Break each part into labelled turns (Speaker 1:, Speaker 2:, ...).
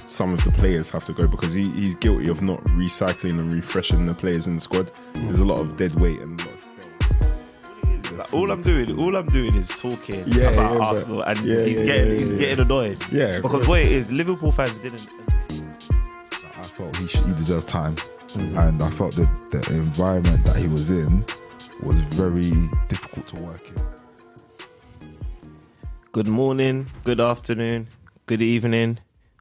Speaker 1: some of the players have to go because he's guilty of not recycling and refreshing the players in the squad. There's a lot of dead weight and a lot of stale.
Speaker 2: Like, all I'm doing is talking about Arsenal, and he's getting annoyed.
Speaker 1: Yeah,
Speaker 2: because what it is, Liverpool fans didn't.
Speaker 3: I felt he deserved time, and I felt that the environment that he was in was very difficult to work in.
Speaker 2: Good morning, good afternoon, good evening.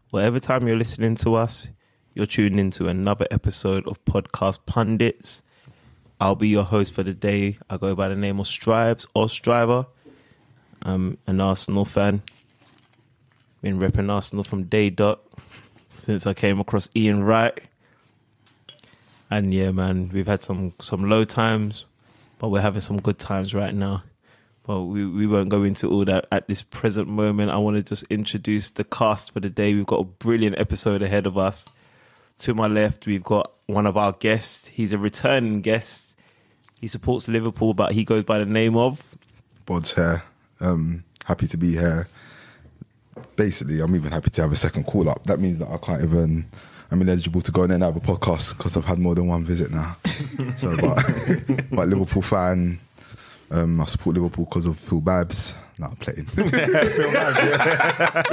Speaker 2: Whatever time you're listening to us, you're tuned into another episode of Podcast Pundits. I'll be your host for the day. I go by the name of Strives or Striver. I'm an Arsenal fan. Been repping Arsenal from day dot since I came across Ian Wright. And yeah, man, we've had some low times, but we're having some good times right now. But we won't go into all that at this present moment. I want to just introduce the cast for the day. We've got a brilliant episode ahead of us. To my left, we've got one of our guests. He's a returning guest. He supports Liverpool, but he goes by the name of...
Speaker 3: Bod's here. Happy to be here. Basically, I'm even happy to have a second call up. That means that I'm ineligible to go in and have a podcast because I've had more than one visit now. So, but Liverpool fan. I support Liverpool because of Phil Babs. No, I'm playing. Phil Babs, yeah.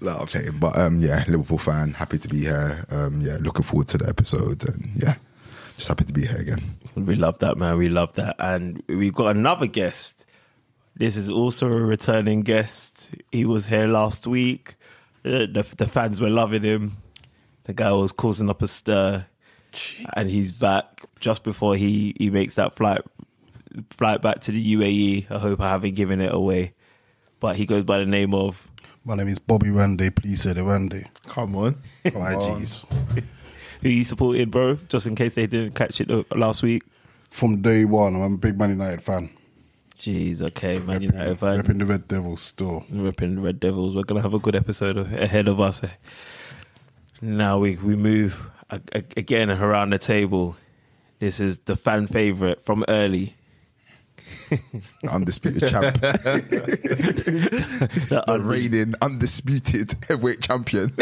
Speaker 3: No, I'm playing. But yeah, Liverpool fan. Happy to be here. Yeah, looking forward to the episode. And yeah, just happy to be here again.
Speaker 2: We love that, man. We love that. And we've got another guest. This is also a returning guest. He was here last week. The fans were loving him. The guy was causing up a stir. Jeez. And he's back just before he makes that flight back to the UAE. I hope I haven't given it away. But he goes by the name of...
Speaker 4: My name is Bobby Randy. Please say the Randy.
Speaker 1: Come on.
Speaker 4: My G's.
Speaker 2: Who you supported, bro? Just in case they didn't catch it last week.
Speaker 4: From day one, I'm a big Man United fan.
Speaker 2: Jeez, okay, Man United fan.
Speaker 4: Repping the Red Devils still.
Speaker 2: Repping the Red Devils. We're going to have a good episode ahead of us. Now we move again around the table. This is the fan favourite from early.
Speaker 3: Undisputed champ. The reigning undisputed heavyweight champion.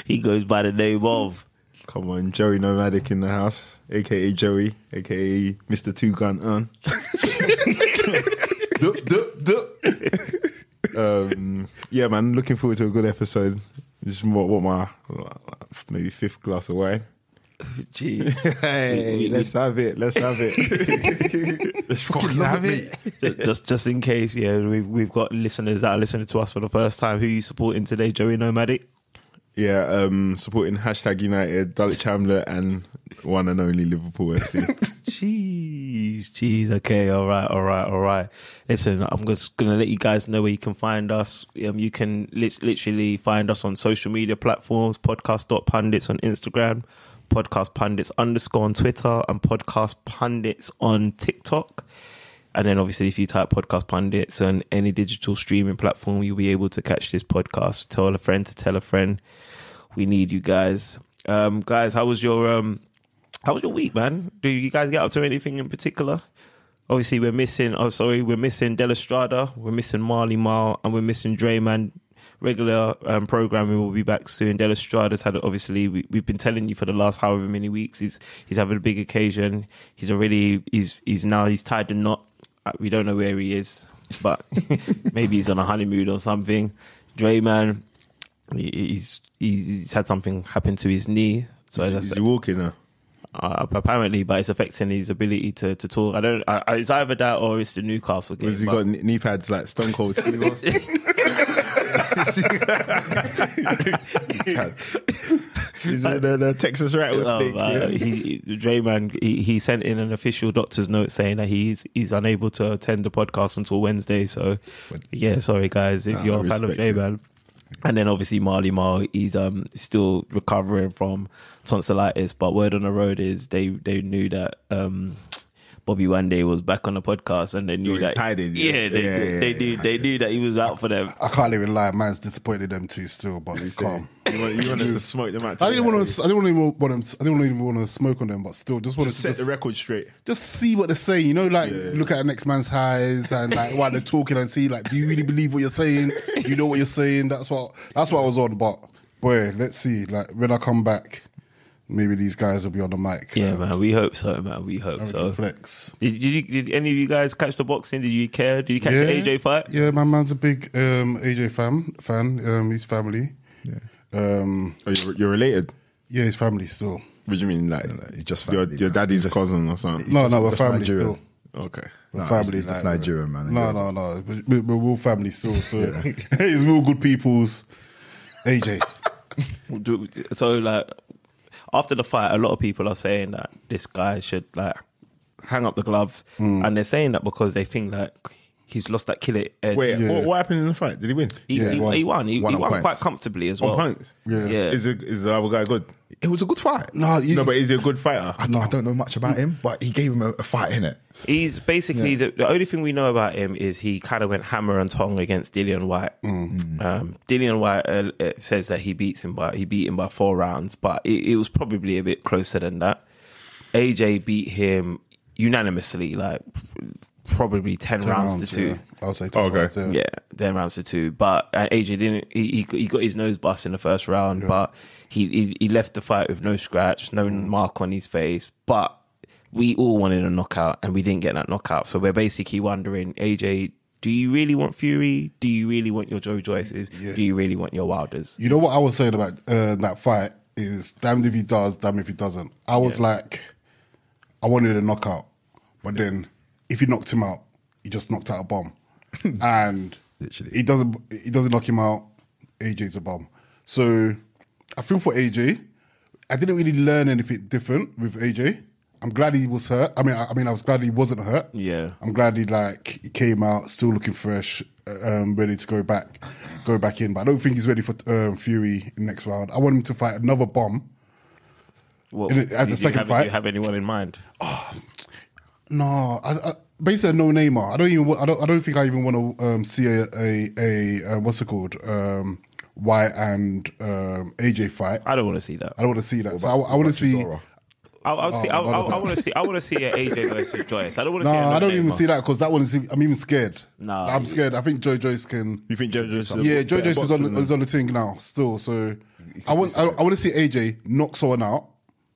Speaker 2: He goes by the name of...
Speaker 1: Come on, Joey Nomadic in the house, a.k.a. Joey, a.k.a. Mr. Two Gun Earn. Yeah, man, looking forward to a good episode. This is what my maybe fifth glass of wine.
Speaker 2: Jeez.
Speaker 1: Hey, let's have it. Let's fucking have it.
Speaker 2: Just in case, yeah, we've got listeners that are listening to us for the first time. Who are you supporting today, Joey Nomadic?
Speaker 1: Yeah, supporting #United, Dulwich Hamlet, and one and only Liverpool FC.
Speaker 2: Jeez. Okay, all right. Listen, I'm just going to let you guys know where you can find us. You can literally find us on social media platforms, podcast.pundits on Instagram, Podcast Pundits _ on Twitter, and Podcast Pundits on TikTok. And then obviously if you type Podcast Pundits on any digital streaming platform, you'll be able to catch this podcast. Tell a friend to tell a friend. We need you guys. Guys, how was your week, man? Do you guys get up to anything in particular? Obviously we're missing Del Estrada, we're missing Marley Marl, and we're missing Drayman. Regular programming will be back soon. Del Estrada's had, obviously, we've been telling you for the last however many weeks, he's having a big occasion. He's tied the knot. We don't know where he is, but maybe he's on a honeymoon or something. Drayman, he's had something happen to his knee. So
Speaker 1: is he walking now?
Speaker 2: Apparently, but it's affecting his ability to talk. It's either that or it's the Newcastle game.
Speaker 1: Has he got knee pads like Stone Cold Steve Austin? He's in the Texas rattlesnake.
Speaker 2: Drayman, he sent in an official doctor's note saying that he's unable to attend the podcast until Wednesday. So, yeah, sorry guys if you're a fan of Drayman. And then obviously Marley Marl, he's still recovering from tonsillitis. But word on the road is they knew that Bobby one day was back on the podcast and they knew
Speaker 1: was
Speaker 2: that.
Speaker 1: hiding,
Speaker 2: They knew that he was out for them.
Speaker 4: I can't even lie. Man's disappointed them too still, but it's calm.
Speaker 1: You wanted to smoke them out.
Speaker 4: I didn't want to. I didn't even want to smoke on them, but still, just wanted
Speaker 1: Just
Speaker 4: to
Speaker 1: set the record straight.
Speaker 4: just see what they're saying. You know, like look at the next man's highs and like while they're talking and see like, do you really believe what you're saying? You know what you're saying. That's what I was on. But boy, let's see. Like when I come back, maybe these guys will be on the mic.
Speaker 2: Yeah, man, we hope so, man. We hope
Speaker 4: And we
Speaker 2: so.
Speaker 4: can flex.
Speaker 2: Did any of you guys catch the boxing? Did you care? Did you catch the AJ fight?
Speaker 4: Yeah, my man's a big AJ fan. His family.
Speaker 1: Oh, you're related?
Speaker 4: Yeah, his family still.
Speaker 1: What do you mean, like
Speaker 3: He's just
Speaker 1: your
Speaker 3: family, man.
Speaker 1: daddy's cousin or something?
Speaker 4: No, we're
Speaker 3: just
Speaker 4: family
Speaker 3: Nigerian.
Speaker 4: still.
Speaker 1: Okay.
Speaker 4: We're family.
Speaker 3: He's just Nigerian, man.
Speaker 4: No. We're real family still. So he's real good people's AJ.
Speaker 2: So, like, after the fight, a lot of people are saying that this guy should, like, hang up the gloves. And they're saying that because they think, like, he's lost that killer edge.
Speaker 1: Wait, what happened in the fight? Did he win?
Speaker 2: He won. He
Speaker 3: Won on
Speaker 2: won
Speaker 3: points.
Speaker 2: quite comfortably as well.
Speaker 1: On points?
Speaker 4: Yeah.
Speaker 1: Is the other guy good?
Speaker 3: It was a good fight.
Speaker 4: No,
Speaker 1: No, but is he a good fighter?
Speaker 3: I don't know much about him, but he gave him a fight, innit?
Speaker 2: He's basically the only thing we know about him is he kind of went hammer and tongue against Dillian White. Dillian White says that he beat him by 4 rounds, but it was probably a bit closer than that. AJ beat him unanimously, like probably 10 rounds to 2.
Speaker 4: Yeah. I'll say 10
Speaker 1: Okay.
Speaker 4: rounds,
Speaker 2: Yeah, 10 rounds to 2. But AJ didn't. He got his nose bust in the first round, but he left the fight with no scratch, no mark on his face. But we all wanted a knockout, and we didn't get that knockout. So we're basically wondering, AJ, do you really want Fury? Do you really want your Joe Joyces? Do you really want your Wilders?
Speaker 4: You know what I was saying about that fight is damned if he does, damned if he doesn't. I was like, I wanted a knockout, but then if he knocked him out, he just knocked out a bomb, and
Speaker 3: Literally.
Speaker 4: he doesn't knock him out. AJ's a bomb. So I feel for AJ. I didn't really learn anything different with AJ. I'm glad he was hurt. I mean, I was glad he wasn't hurt.
Speaker 2: Yeah.
Speaker 4: I'm glad he came out still looking fresh, ready to go back in. But I don't think he's ready for Fury in the next round. I want him to fight another bomb.
Speaker 2: What,
Speaker 4: As a second fight.
Speaker 2: Do you have anyone in mind?
Speaker 4: No, I basically no Neymar. I don't think I even want to see a what's it called, White and AJ fight.
Speaker 2: I don't want to see that.
Speaker 4: I don't want to see that. So I want to see.
Speaker 2: I want to see an AJ versus Joyce. I don't want to
Speaker 4: No,
Speaker 2: see.
Speaker 4: I don't even
Speaker 2: Neymar.
Speaker 4: see that because that one is. I'm even scared.
Speaker 2: No,
Speaker 4: I'm scared. I think Joe Joyce can.
Speaker 1: You think Joe Joyce?
Speaker 4: Yeah, Joe Joyce is on the thing now still. So I want to see AJ knock someone out,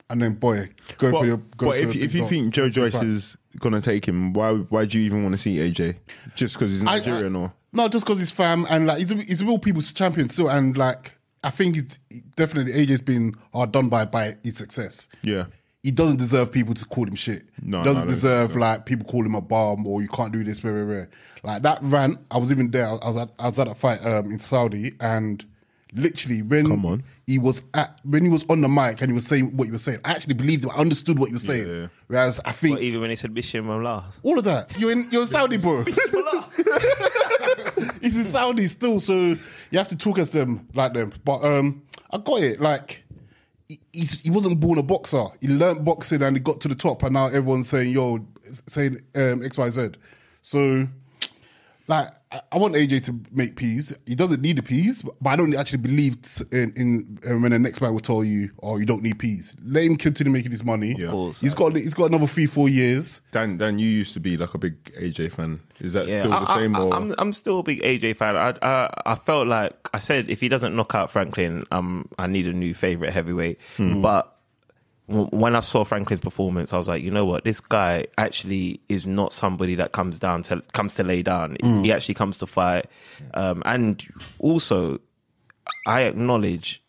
Speaker 4: and then boy go for your.
Speaker 1: But if you think Joe Joyce is gonna take him, why do you even want to see AJ? Just because he's Nigerian or?
Speaker 4: No, just because he's fam and like he's a real people's champion still, and like I think definitely AJ's been hard done by his success.
Speaker 1: Yeah.
Speaker 4: He doesn't deserve people to call him shit.
Speaker 1: No,
Speaker 4: he doesn't
Speaker 1: no,
Speaker 4: deserve like people call him a bum or you can't do this. Blah, blah, blah. Like that rant, I was even there. I was at that fight in Saudi, and literally when he was on the mic and he was saying what he was saying, I actually believed him. I understood what he was saying.
Speaker 1: Yeah.
Speaker 4: Whereas I think
Speaker 2: Even when he said Bisham and last.
Speaker 4: all of that, you're in Saudi, bro. He's in Saudi still, so you have to talk as them like them. But I got it. Like he wasn't born a boxer. He learnt boxing and he got to the top, and now everyone's saying X, Y, Z. So like I want AJ to make peas. He doesn't need the peas, but I don't actually believe in when the next man will tell you, "Oh, you don't need peas." Let him continue making his money.
Speaker 1: Yeah.
Speaker 2: Of course.
Speaker 4: He's got another 3-4 years.
Speaker 1: Dan, you used to be like a big AJ fan. Is that still the
Speaker 2: I-
Speaker 1: same? Or
Speaker 2: I'm still a big AJ fan. I felt like I said if he doesn't knock out Franklin, I need a new favorite heavyweight. But when I saw Franklin's performance, I was like, you know what, this guy actually is not somebody that comes to lay down. He actually comes to fight. And also, I acknowledge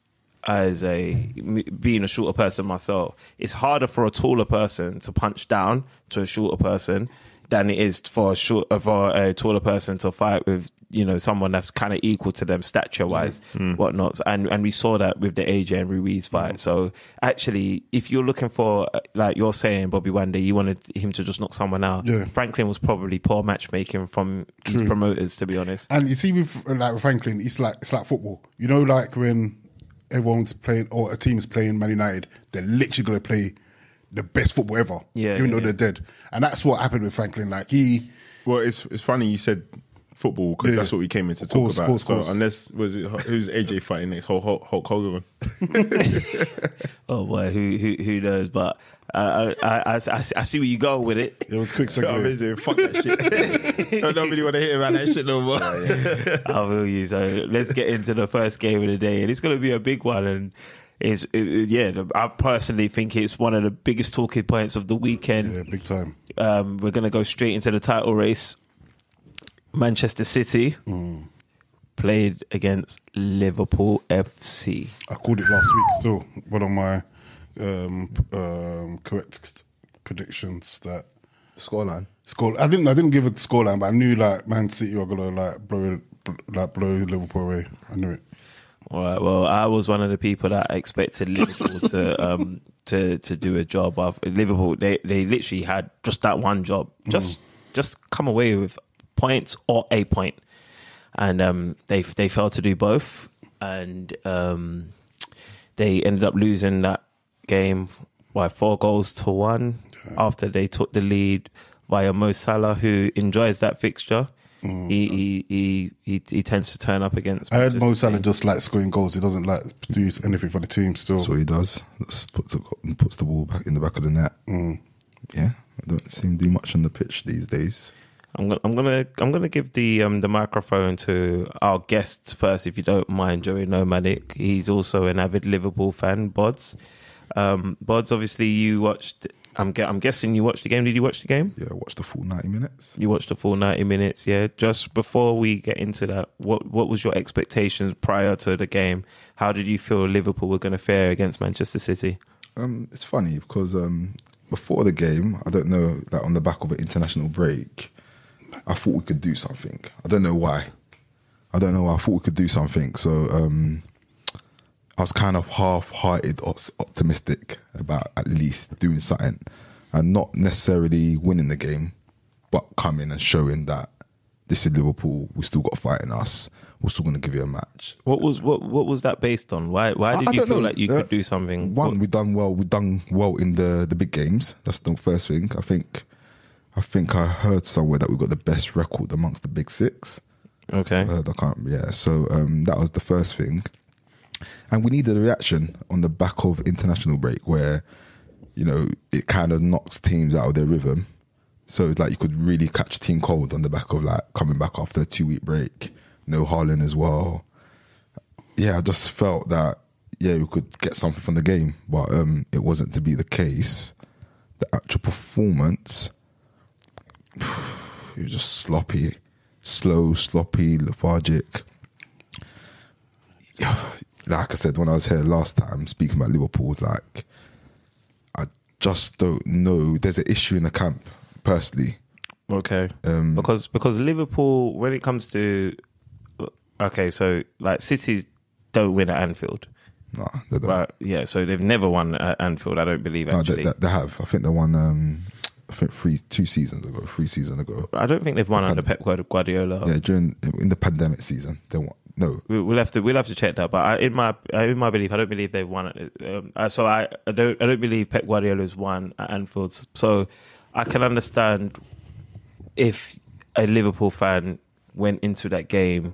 Speaker 2: being a shorter person myself, it's harder for a taller person to punch down to a shorter person than it is for a taller person to fight with, someone that's kind of equal to them stature wise, whatnot. And we saw that with the AJ and Ruiz fight. So actually, if you're looking for, like you're saying, Bobby Wande, you wanted him to just knock someone out.
Speaker 4: Yeah.
Speaker 2: Franklin was probably poor matchmaking from his promoters, to be honest.
Speaker 4: And you see with Franklin, it's like football. You know, like when everyone's playing or a team's playing Man United, they're literally going to play the best football ever.
Speaker 2: Yeah,
Speaker 4: even though
Speaker 2: yeah.
Speaker 4: they're dead, and that's what happened with Franklin. Like
Speaker 1: Well, it's funny you said football because that's what we came in to talk about. So unless who's AJ fighting next? Hulk Hogan.
Speaker 2: Oh boy, who knows? But I see where you go with it.
Speaker 4: It was quick
Speaker 1: So I'm
Speaker 4: segue.
Speaker 1: busy. Fuck that shit. I don't really want to hear about that shit no more.
Speaker 2: I feel you. So let's get into the first game of the day, and it's going to be a big one. And I personally think it's one of the biggest talking points of the weekend.
Speaker 4: Yeah, big time.
Speaker 2: We're going to go straight into the title race. Manchester City played against Liverpool FC.
Speaker 4: I called it last week. Still one of my correct predictions that
Speaker 3: Scoreline.
Speaker 4: I didn't give a scoreline, but I knew like Man City were gonna blow Liverpool away. I knew it.
Speaker 2: All right. Well, I was one of the people that expected Liverpool to do a job. Of Liverpool, they literally had just that one job, just come away with points or a point, and they failed to do both, and they ended up losing that game by 4-1 after they took the lead via Mo Salah, who enjoys that fixture. He tends to turn up against.
Speaker 4: I heard Mo Salah just like scoring goals. He doesn't like produce anything for the team. Still,
Speaker 3: That's what he does. Just puts the ball back in the back of the net. Yeah, I don't seem to do much on the pitch these days.
Speaker 2: I'm gonna give the microphone to our guest first, if you don't mind, Joey Nomadic. He's also an avid Liverpool fan, Bods. Bods, obviously you watched. I'm guessing you watched the game. Did you watch the game?
Speaker 3: Yeah, I watched the full 90 minutes.
Speaker 2: You watched the full 90 minutes. Yeah. Just before we get into that, what was your expectations prior to the game? How did you feel Liverpool were going to fare against Manchester City?
Speaker 3: It's funny because before the game, I don't know, that on the back of an international break, I thought we could do something. I don't know why. I thought we could do something. So I was kind of half-hearted, optimistic about at least doing something and not necessarily winning the game, but coming and showing that this is Liverpool. We still got fight in us. We're still going to give you a match.
Speaker 2: What was that based on? Why did you feel like you could do something?
Speaker 3: One, we done well. We done well in the big games. That's the first thing. I think I heard somewhere that we got the best record amongst the big six.
Speaker 2: Okay.
Speaker 3: So that was the first thing. And we needed a reaction on the back of international break where, you know, it kind of knocks teams out of their rhythm. So it's like you could really catch team cold on the back of like coming back after a 2-week break. No Haaland as well. Yeah, I just felt that, we could get something from the game, but it wasn't to be the case. The actual performance, it was just sloppy, slow, sloppy, lethargic. Like I said, when I was here last time speaking about Liverpool, it's like, I just don't know. There's an issue in the camp, personally.
Speaker 2: Okay. Because Liverpool, when it comes to... Okay, so like City don't win at Anfield.
Speaker 3: No, they don't.
Speaker 2: Right, yeah, so they've never won at Anfield, I don't believe, actually.
Speaker 3: No, they have. I think they won... 3 seasons ago.
Speaker 2: I don't think they've won under Pep Guardiola.
Speaker 3: Yeah, in the pandemic season, they won. No,
Speaker 2: we'll have to check that. But in my belief, I don't believe they've won it. So I don't believe Pep Guardiola's won at Anfield. So I can understand if a Liverpool fan went into that game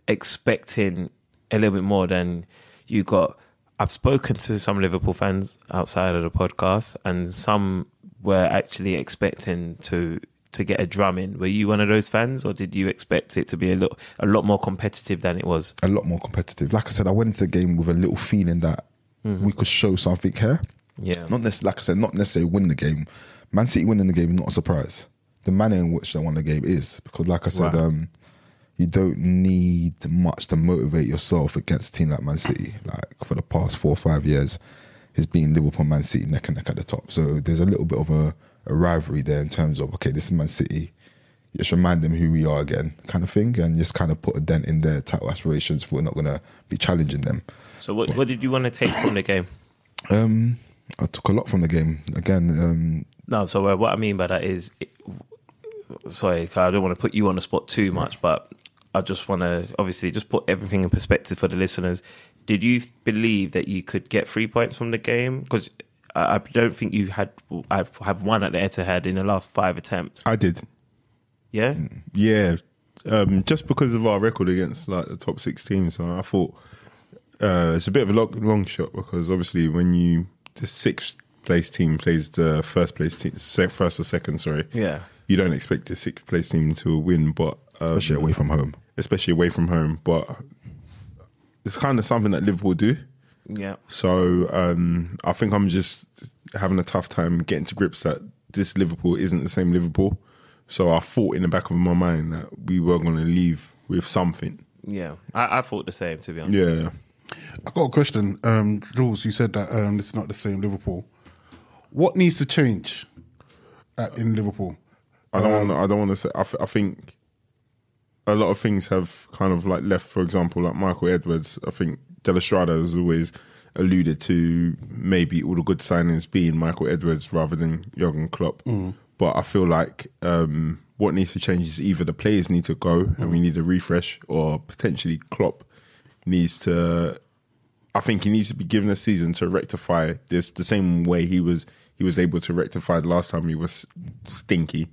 Speaker 2: expecting a little bit more than you got. I've spoken to some Liverpool fans outside of the podcast, and some were actually expecting to get a drum in. Were you one of those fans, or did you expect it to be a lot more competitive than it was?
Speaker 3: A lot more competitive. Like I said, I went into the game with a little feeling that we could show something here.
Speaker 2: Yeah.
Speaker 3: Not necessarily win the game. Man City winning the game is not a surprise. The manner in which they won the game is, because like I said, you don't need much to motivate yourself against a team like Man City. Like for the past 4 or 5 years, it's been Liverpool and Man City neck and neck at the top. So there's a little bit of a rivalry there in terms of, okay, this is Man City. You just remind them who we are again, kind of thing, and just kind of put a dent in their title aspirations. We're not going to be challenging them.
Speaker 2: So what did you want to take from the game?
Speaker 3: I took a lot from the game. Again...
Speaker 2: No, so what I mean by that is... Sorry, I don't want to put you on the spot too much, but I just want to obviously just put everything in perspective for the listeners. Did you believe that you could get 3 points from the game? Because I don't think you have won at the Etihad in the last 5 attempts.
Speaker 1: I did.
Speaker 2: Yeah?
Speaker 1: Yeah. Just because of our record against like the top 6 teams. So I thought it's a bit of a long shot because obviously when the 6th place team plays the first place team, first or second, sorry.
Speaker 2: Yeah.
Speaker 1: You don't expect the 6th place team to win, but
Speaker 3: especially away from home. But it's kind of something that Liverpool do.
Speaker 2: Yeah.
Speaker 1: So I think I'm just having a tough time getting to grips that this Liverpool isn't the same Liverpool. So I thought in the back of my mind that we were going to leave with something.
Speaker 2: Yeah, I thought the same, to be honest.
Speaker 1: Yeah.
Speaker 4: I've got a question. Jules, you said that it's not the same Liverpool. What needs to change in Liverpool?
Speaker 1: I don't want to say. I think a lot of things have kind of like left. For example, like Michael Edwards. I think De La Strada has always alluded to maybe all the good signings being Michael Edwards rather than Jurgen Klopp. But I feel like what needs to change is either the players need to go and we need a refresh, or potentially Klopp needs to. I think he needs to be given a season to rectify this the same way he was able to rectify the last time he was stinky.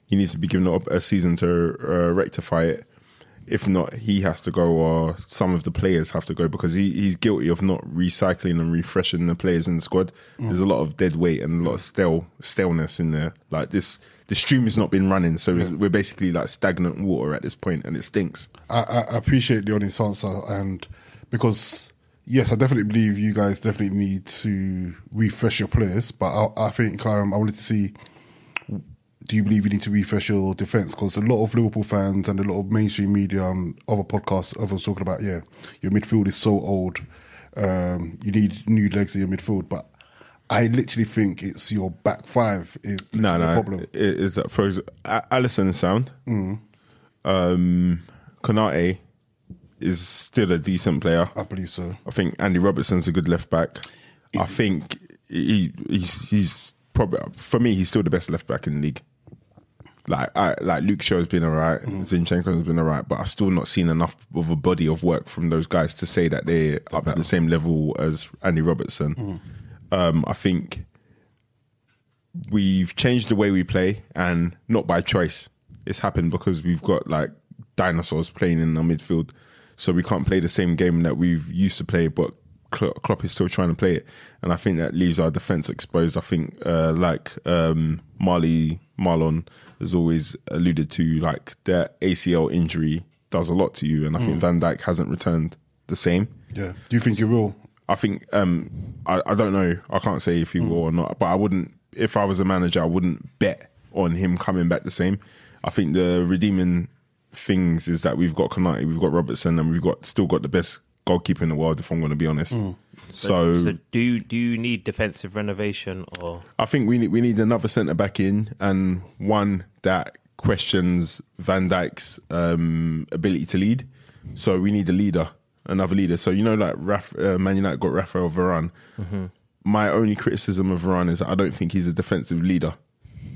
Speaker 1: He needs to be given a season to rectify it. If not, he has to go, or some of the players have to go, because he's guilty of not recycling and refreshing the players in the squad. There's a lot of dead weight and a lot of staleness in there. Like the stream has not been running, so we're basically like stagnant water at this point, and it stinks.
Speaker 4: I appreciate the honest answer, and because yes, I definitely believe you guys definitely need to refresh your players, but I think I wanted to see. Do you believe you need to refresh your defence? Because a lot of Liverpool fans and a lot of mainstream media and other podcasts, everyone's talking about, your midfield is so old. You need new legs in your midfield. But I literally think it's your back five is the problem.
Speaker 1: Is that for Alisson is sound. Konate is still a decent player.
Speaker 4: I believe so.
Speaker 1: I think Andy Robertson's a good left back. I think he's probably, for me, he's still the best left back in the league. Like Luke Shaw's been alright, Zinchenko's been alright, but I've still not seen enough of a body of work from those guys to say that they're up at the same level as Andy Robertson. I think we've changed the way we play, and not by choice. It's happened because we've got like dinosaurs playing in our midfield, so we can't play the same game that we've used to play, but Klopp is still trying to play it, and I think that leaves our defence exposed. I think Marlon has always alluded to, like, their ACL injury does a lot to you, and I think Van Dijk hasn't returned the same.
Speaker 4: Yeah. Do you think he will?
Speaker 1: I think I don't know. I can't say if he will or not, but I wouldn't. If I was a manager, I wouldn't bet on him coming back the same. I think the redeeming things is that we've got Konate, we've got Robertson, and we've still got the best goalkeeper in the world, if I'm going to be honest. So
Speaker 2: do you need defensive renovation, or? I
Speaker 1: think we need another centre back in, and one that questions Van Dijk's ability to lead. So we need a leader, another leader. So like Man United got Rafael Varane. My only criticism of Varane is that I don't think he's a defensive leader.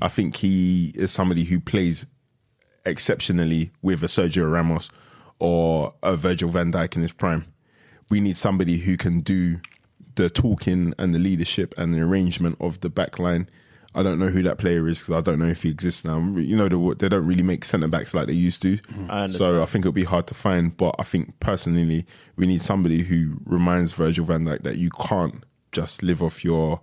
Speaker 1: I think he is somebody who plays exceptionally with a Sergio Ramos or a Virgil van Dijk in his prime. We need somebody who can do the talking and the leadership and the arrangement of the back line. I don't know who that player is because I don't know if he exists now. They don't really make centre-backs like they used to. So I think it'll be hard to find. But I think personally, we need somebody who reminds Virgil van Dijk that you can't just live off your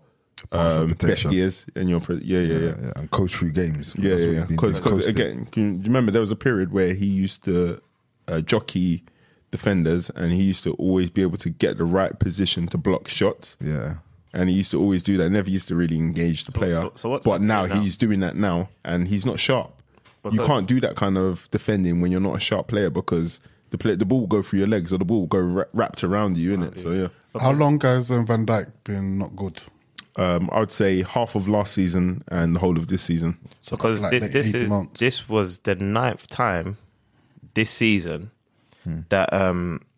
Speaker 1: best years and your
Speaker 3: and coach through games.
Speaker 1: Because again, do you remember there was a period where he used to jockey defenders, and he used to always be able to get the right position to block shots. Yeah. And he used to always do that. Never used to really engage the player. But now he's doing that now, and he's not sharp. You can't do that kind of defending when you're not a sharp player, because the ball will go through your legs, or the ball will go wrapped around you, innit? So yeah.
Speaker 4: How long has Van Dijk been not good?
Speaker 1: I would say half of last season and the whole of this season.
Speaker 2: So because this was the 9th time this season that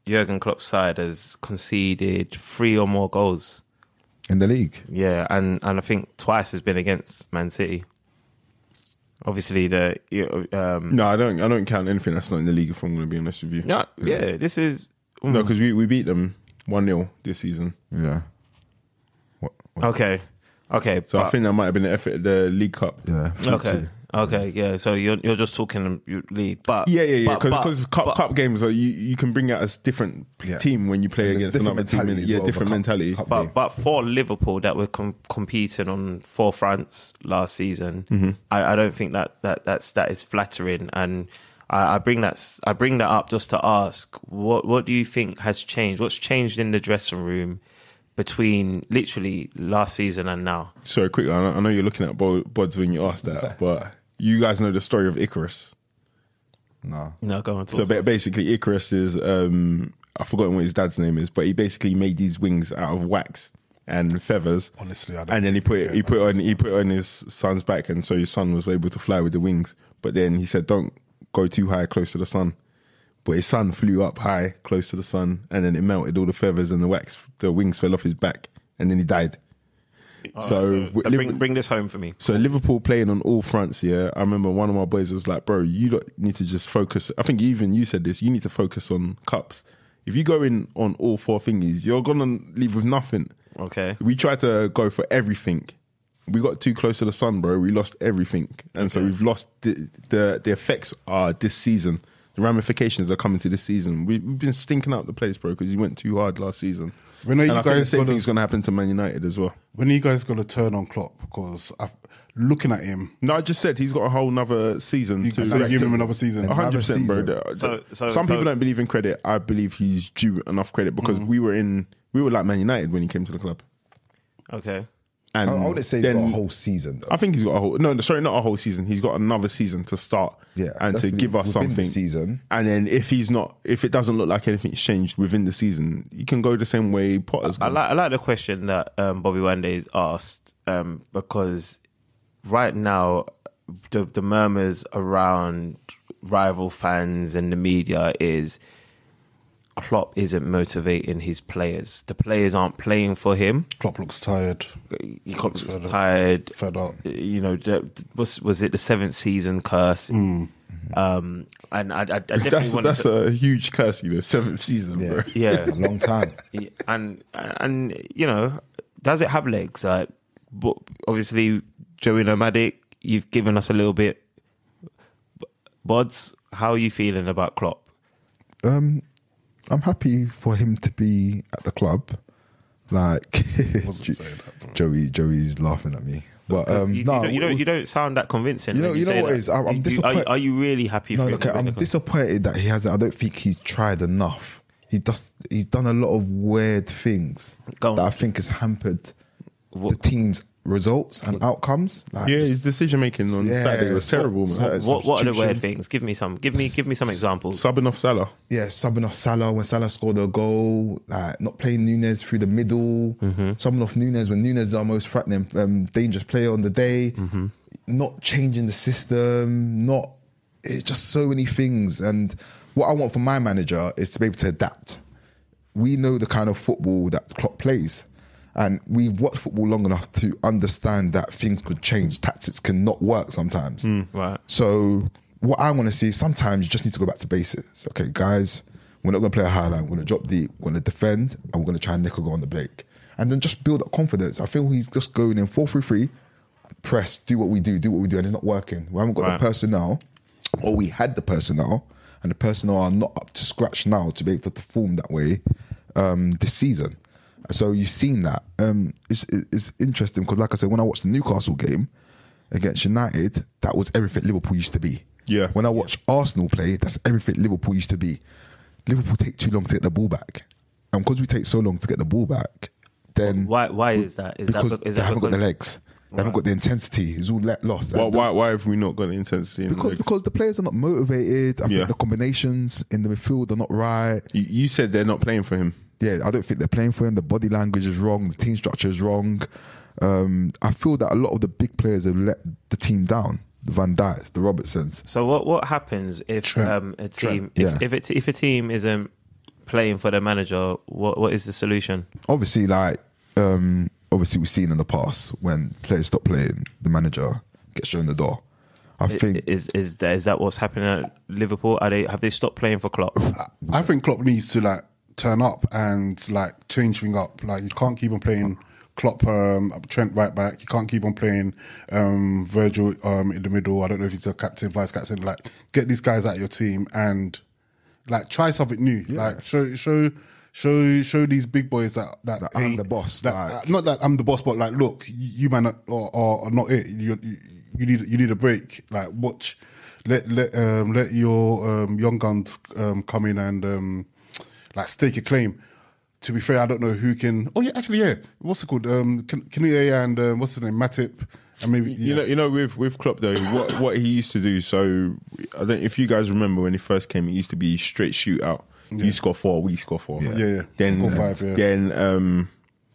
Speaker 2: Jurgen Klopp's side has conceded 3 or more goals
Speaker 3: in the league.
Speaker 2: Yeah, and I think twice has been against Man City. Obviously, no,
Speaker 1: I don't count anything that's not in the league, if I'm going to be honest with you.
Speaker 2: No, yeah, this is
Speaker 1: no, because we beat them 1-0 this season.
Speaker 3: Yeah.
Speaker 2: Okay. Okay,
Speaker 1: So I think that might have been the effort of the League Cup.
Speaker 3: Yeah.
Speaker 2: Okay, yeah. So you're just talking league, but
Speaker 1: Yeah. Because cup games are you can bring out a different team when you play
Speaker 3: And
Speaker 1: against
Speaker 3: there's
Speaker 1: another team.
Speaker 3: different mentality as well,
Speaker 1: Different
Speaker 3: the
Speaker 1: mentality.
Speaker 3: cup game.
Speaker 2: But for Liverpool that were competing on 4 fronts last season, I don't think that is flattering. And I bring that up just to ask, what do you think has changed? What's changed in the dressing room between literally last season and now?
Speaker 1: Sorry, quickly, I know you're looking at Bods when you asked that, but you guys know the story of Icarus.
Speaker 3: No.
Speaker 2: No, go on.
Speaker 1: So basically, Icarus is I've forgotten what his dad's name is, but he basically made these wings out of wax and feathers.
Speaker 4: Honestly, I don't
Speaker 1: and then he put it on his son's back, and so his son was able to fly with the wings. But then he said, "Don't go too high, close to the sun." But his son flew up high, close to the sun, and then it melted all the feathers and the wings fell off his back, and then he died. So
Speaker 2: bring this home for me.
Speaker 1: So Liverpool playing on all fronts, yeah. I remember one of my boys was like, bro, you lot need to just focus. I think even you said this, you need to focus on cups. If you go in on all 4 thingies, you're going to leave with nothing.
Speaker 2: Okay.
Speaker 1: We tried to go for everything. We got too close to the sun, bro. We lost everything. And so we've lost the effects are this season. The ramifications are coming to this season. We've been stinking out the place, bro, because you went too hard last season.
Speaker 4: When are
Speaker 1: and
Speaker 4: you
Speaker 1: I think the
Speaker 4: guys
Speaker 1: same
Speaker 4: gonna-
Speaker 1: thing's going to happen to Man United as well.
Speaker 4: When are you guys going to turn on Klopp? Because looking at him,
Speaker 1: No, I just said he's got a whole nother season to
Speaker 4: like, give him another season.
Speaker 1: 100%, bro.
Speaker 2: So-
Speaker 1: Some people don't believe in credit. I believe he's due enough credit because we were like Man United when he came to the club.
Speaker 2: Okay.
Speaker 1: And
Speaker 3: I wouldn't say he's got a whole season, though.
Speaker 1: I think he's got a whole. No, sorry, not a whole season. He's got another season to start.
Speaker 3: Yeah,
Speaker 1: and to
Speaker 3: definitely
Speaker 1: give us
Speaker 3: within the
Speaker 1: something.
Speaker 3: season.
Speaker 1: And then if it doesn't look like anything's changed within the season, you can go the same way Potter's
Speaker 2: I
Speaker 1: gone.
Speaker 2: like the question that Bobby Wande asked because right now the murmurs around rival fans and the media is Klopp isn't motivating his players. The players aren't playing for him.
Speaker 4: Klopp looks tired.
Speaker 2: Klopp looks tired.
Speaker 4: Fed up.
Speaker 2: You know, was it the 7th season curse? And I definitely wanted
Speaker 1: That's a huge curse, 7th season,
Speaker 3: Yeah.
Speaker 1: bro.
Speaker 2: yeah.
Speaker 3: A long time.
Speaker 2: And you know, does it have legs? Like, but obviously, Joey Nomadic, you've given us a little bit. Bods, how are you feeling about Klopp?
Speaker 3: I'm happy for him to be at the club. Like
Speaker 4: Wasn't saying that, bro.
Speaker 3: Joey's laughing at me. But
Speaker 2: You don't sound that convincing. when
Speaker 3: You know
Speaker 2: say
Speaker 3: what
Speaker 2: that.
Speaker 3: it is? I'm
Speaker 2: You-
Speaker 3: disappointed.
Speaker 2: Are you really happy?
Speaker 3: No,
Speaker 2: for
Speaker 3: okay,
Speaker 2: him?
Speaker 3: I'm disappointed that he hasn't. I don't think he's tried enough. He's done a lot of weird things
Speaker 2: Go on.
Speaker 3: that I think has hampered the team's results and outcomes. Like,
Speaker 1: Yeah, his decision making on
Speaker 3: Yeah,
Speaker 1: Saturday was terrible, man.
Speaker 2: What are the weird things? Give me some examples.
Speaker 1: Subbing off Salah.
Speaker 3: Yeah, subbing off Salah when Salah scored a goal, like not playing Nunes through the middle, subbing off Nunes when Nunes is our most threatening, dangerous player on the day, not changing the system, it's just so many things. And what I want from my manager is to be able to adapt. We know the kind of football that Klopp plays. And we've watched football long enough to understand that things could change. Tactics cannot work sometimes.
Speaker 2: Right.
Speaker 3: So what I want to see is sometimes you just need to go back to basics. Okay, guys, we're not going to play a high line. We're going to drop deep. We're going to defend. And we're going to try and nick a goal on the break. And then just build up confidence. I feel he's just going in 4-3-3, press, do what we do. And it's not working. We haven't got the personnel, or we had the personnel, and the personnel are not up to scratch now to be able to perform that way this season. So you've seen that. It's interesting because, like I said, when I watched the Newcastle game against United, that was everything Liverpool used to be.
Speaker 1: Yeah.
Speaker 3: When I watch Arsenal play, that's everything Liverpool used to be. Liverpool take too long to get the ball back, and because we take so long to get the ball back, then
Speaker 2: Why is that? Is
Speaker 3: because
Speaker 2: that
Speaker 3: they haven't got the legs, they haven't got the intensity. It's all lost.
Speaker 1: Why have we not got the intensity? In the legs?
Speaker 3: Because the players are not motivated. I think the combinations in the midfield are not right.
Speaker 1: You said they're not playing for him.
Speaker 3: Yeah, I don't think they're playing for him. The body language is wrong. The team structure is wrong. I feel that a lot of the big players have let the team down. The Van Dijks, the Robertsons.
Speaker 2: So what happens if a team if a team isn't playing for their manager? What is the solution?
Speaker 3: Obviously, we've seen in the past when players stop playing, the manager gets shown the door. I think
Speaker 2: Is that what's happening at Liverpool? Have they stopped playing for Klopp?
Speaker 4: I think Klopp needs to turn up and change things up. Like, you can't keep on playing Klopp, Trent right back. You can't keep on playing Virgil in the middle. I don't know if he's a captain, vice captain. Like, get these guys out of your team and like try something new.
Speaker 3: Yeah.
Speaker 4: Like show these big boys that
Speaker 3: I'm the boss.
Speaker 4: That, not that I'm the boss, but like, look, you man are not it. You need a break. Like, watch, let your young guns come in and like stake a claim. To be fair, I don't know who can. Oh yeah, actually, yeah. What's it called? Kanute and what's his name? Matip, and maybe
Speaker 1: You know, with Klopp though, what he used to do. So I don't. If you guys remember when he first came, it used to be straight shootout. You score 4, we score 4.
Speaker 4: Yeah.
Speaker 1: Then
Speaker 4: Score 5, yeah.
Speaker 1: Then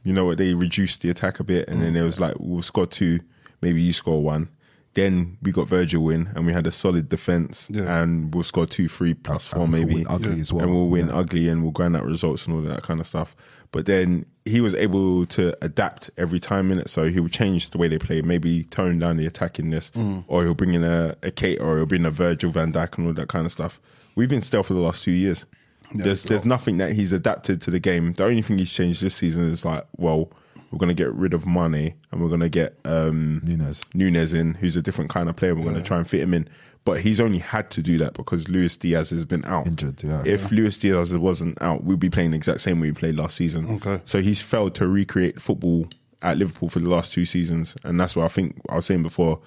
Speaker 1: you know what? They reduced the attack a bit, and then it was like we'll score 2, maybe you score 1. Then we got Virgil in, and we had a solid defense, and we'll score 2, 3 plus 4 maybe,
Speaker 3: we'll win ugly as well.
Speaker 1: and we'll win ugly, and we'll grind out results and all that kind of stuff. But then he was able to adapt every time in it, so he would change the way they play, maybe tone down the attackingness, or he'll bring in a Kate, or he'll bring a Virgil van Dijk and all that kind of stuff. We've been stealth for the last 2 years. There's nothing that he's adapted to the game. The only thing he's changed this season is like, well, we're going to get rid of Mane and we're going to get Nunez in, who's a different kind of player. We're going to try and fit him in. But he's only had to do that because Luis Diaz has been out.
Speaker 3: Injured, yeah.
Speaker 1: If Luis Diaz wasn't out, we'd be playing the exact same way we played last season.
Speaker 4: Okay.
Speaker 1: So he's failed to recreate football at Liverpool for the last 2 seasons. And that's why I think I was saying before,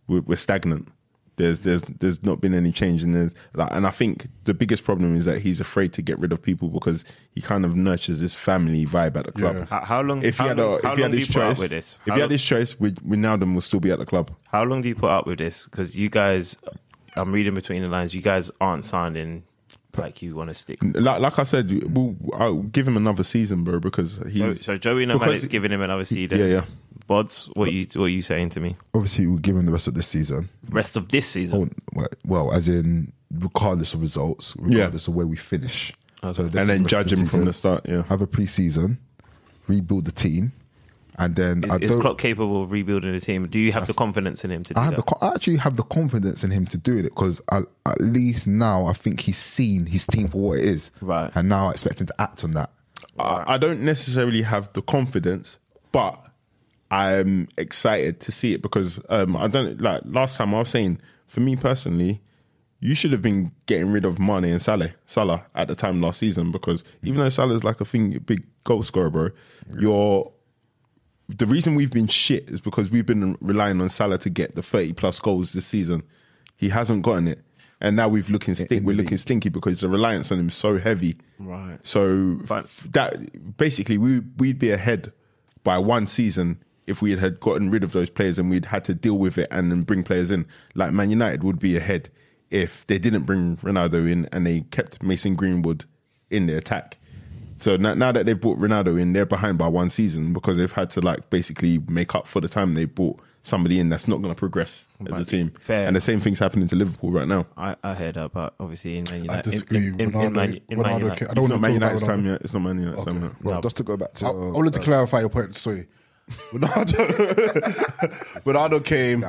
Speaker 1: we're stagnant. There's not been any change in this, and I think the biggest problem is that he's afraid to get rid of people because he kind of nurtures this family vibe at the club.
Speaker 2: Yeah. How long?
Speaker 1: If he had his choice, if he had his choice, Wijnaldum will still be at the club.
Speaker 2: How long do you put up with this? Because you guys, I'm reading between the lines. You guys aren't signing like you want to stick.
Speaker 1: Like I said, I'll give him another season, bro, because he's
Speaker 2: so Joey Nomad's giving him another season.
Speaker 1: Yeah.
Speaker 2: Bods, what are you saying to me?
Speaker 3: Obviously, we'll give him the rest of this season.
Speaker 2: Rest of this season?
Speaker 3: Well, as in, regardless of results, regardless of where we finish.
Speaker 2: Okay.
Speaker 3: So
Speaker 1: and then judge him from the start,
Speaker 3: Have a pre-season, rebuild the team, and then...
Speaker 2: Is Klopp capable of rebuilding the team? Do you have the confidence in him to do that?
Speaker 3: I actually have the confidence in him to do it because at least now I think he's seen his team for what it is.
Speaker 2: Right.
Speaker 3: And now I expect him to act on that.
Speaker 1: I don't necessarily have the confidence, but I'm excited to see it because I don't like last time I was saying, for me personally, you should have been getting rid of Mane and Salah at the time last season because even though Salah's like a big goal scorer, bro, the reason we've been shit is because we've been relying on Salah to get the 30 plus goals this season. He hasn't gotten it. And now we're looking stinky because the reliance on him is so heavy.
Speaker 2: Right.
Speaker 1: So that basically we'd be ahead by 1 season if we had gotten rid of those players and we'd had to deal with it and then bring players in. Like Man United would be ahead if they didn't bring Ronaldo in and they kept Mason Greenwood in the attack. So now that they've brought Ronaldo in, they're behind by 1 season because they've had to like basically make up for the time they brought somebody in that's not going to progress as a team.
Speaker 2: Fair.
Speaker 1: And the same thing's happening to Liverpool right now.
Speaker 2: I heard that, but obviously in Man United.
Speaker 4: I disagree.
Speaker 2: In Man United.
Speaker 4: I don't want to
Speaker 1: Man United's time yet. It's not Man United's time yet.
Speaker 3: Well, just to go back to...
Speaker 4: I wanted to clarify your point. Sorry. Ronaldo came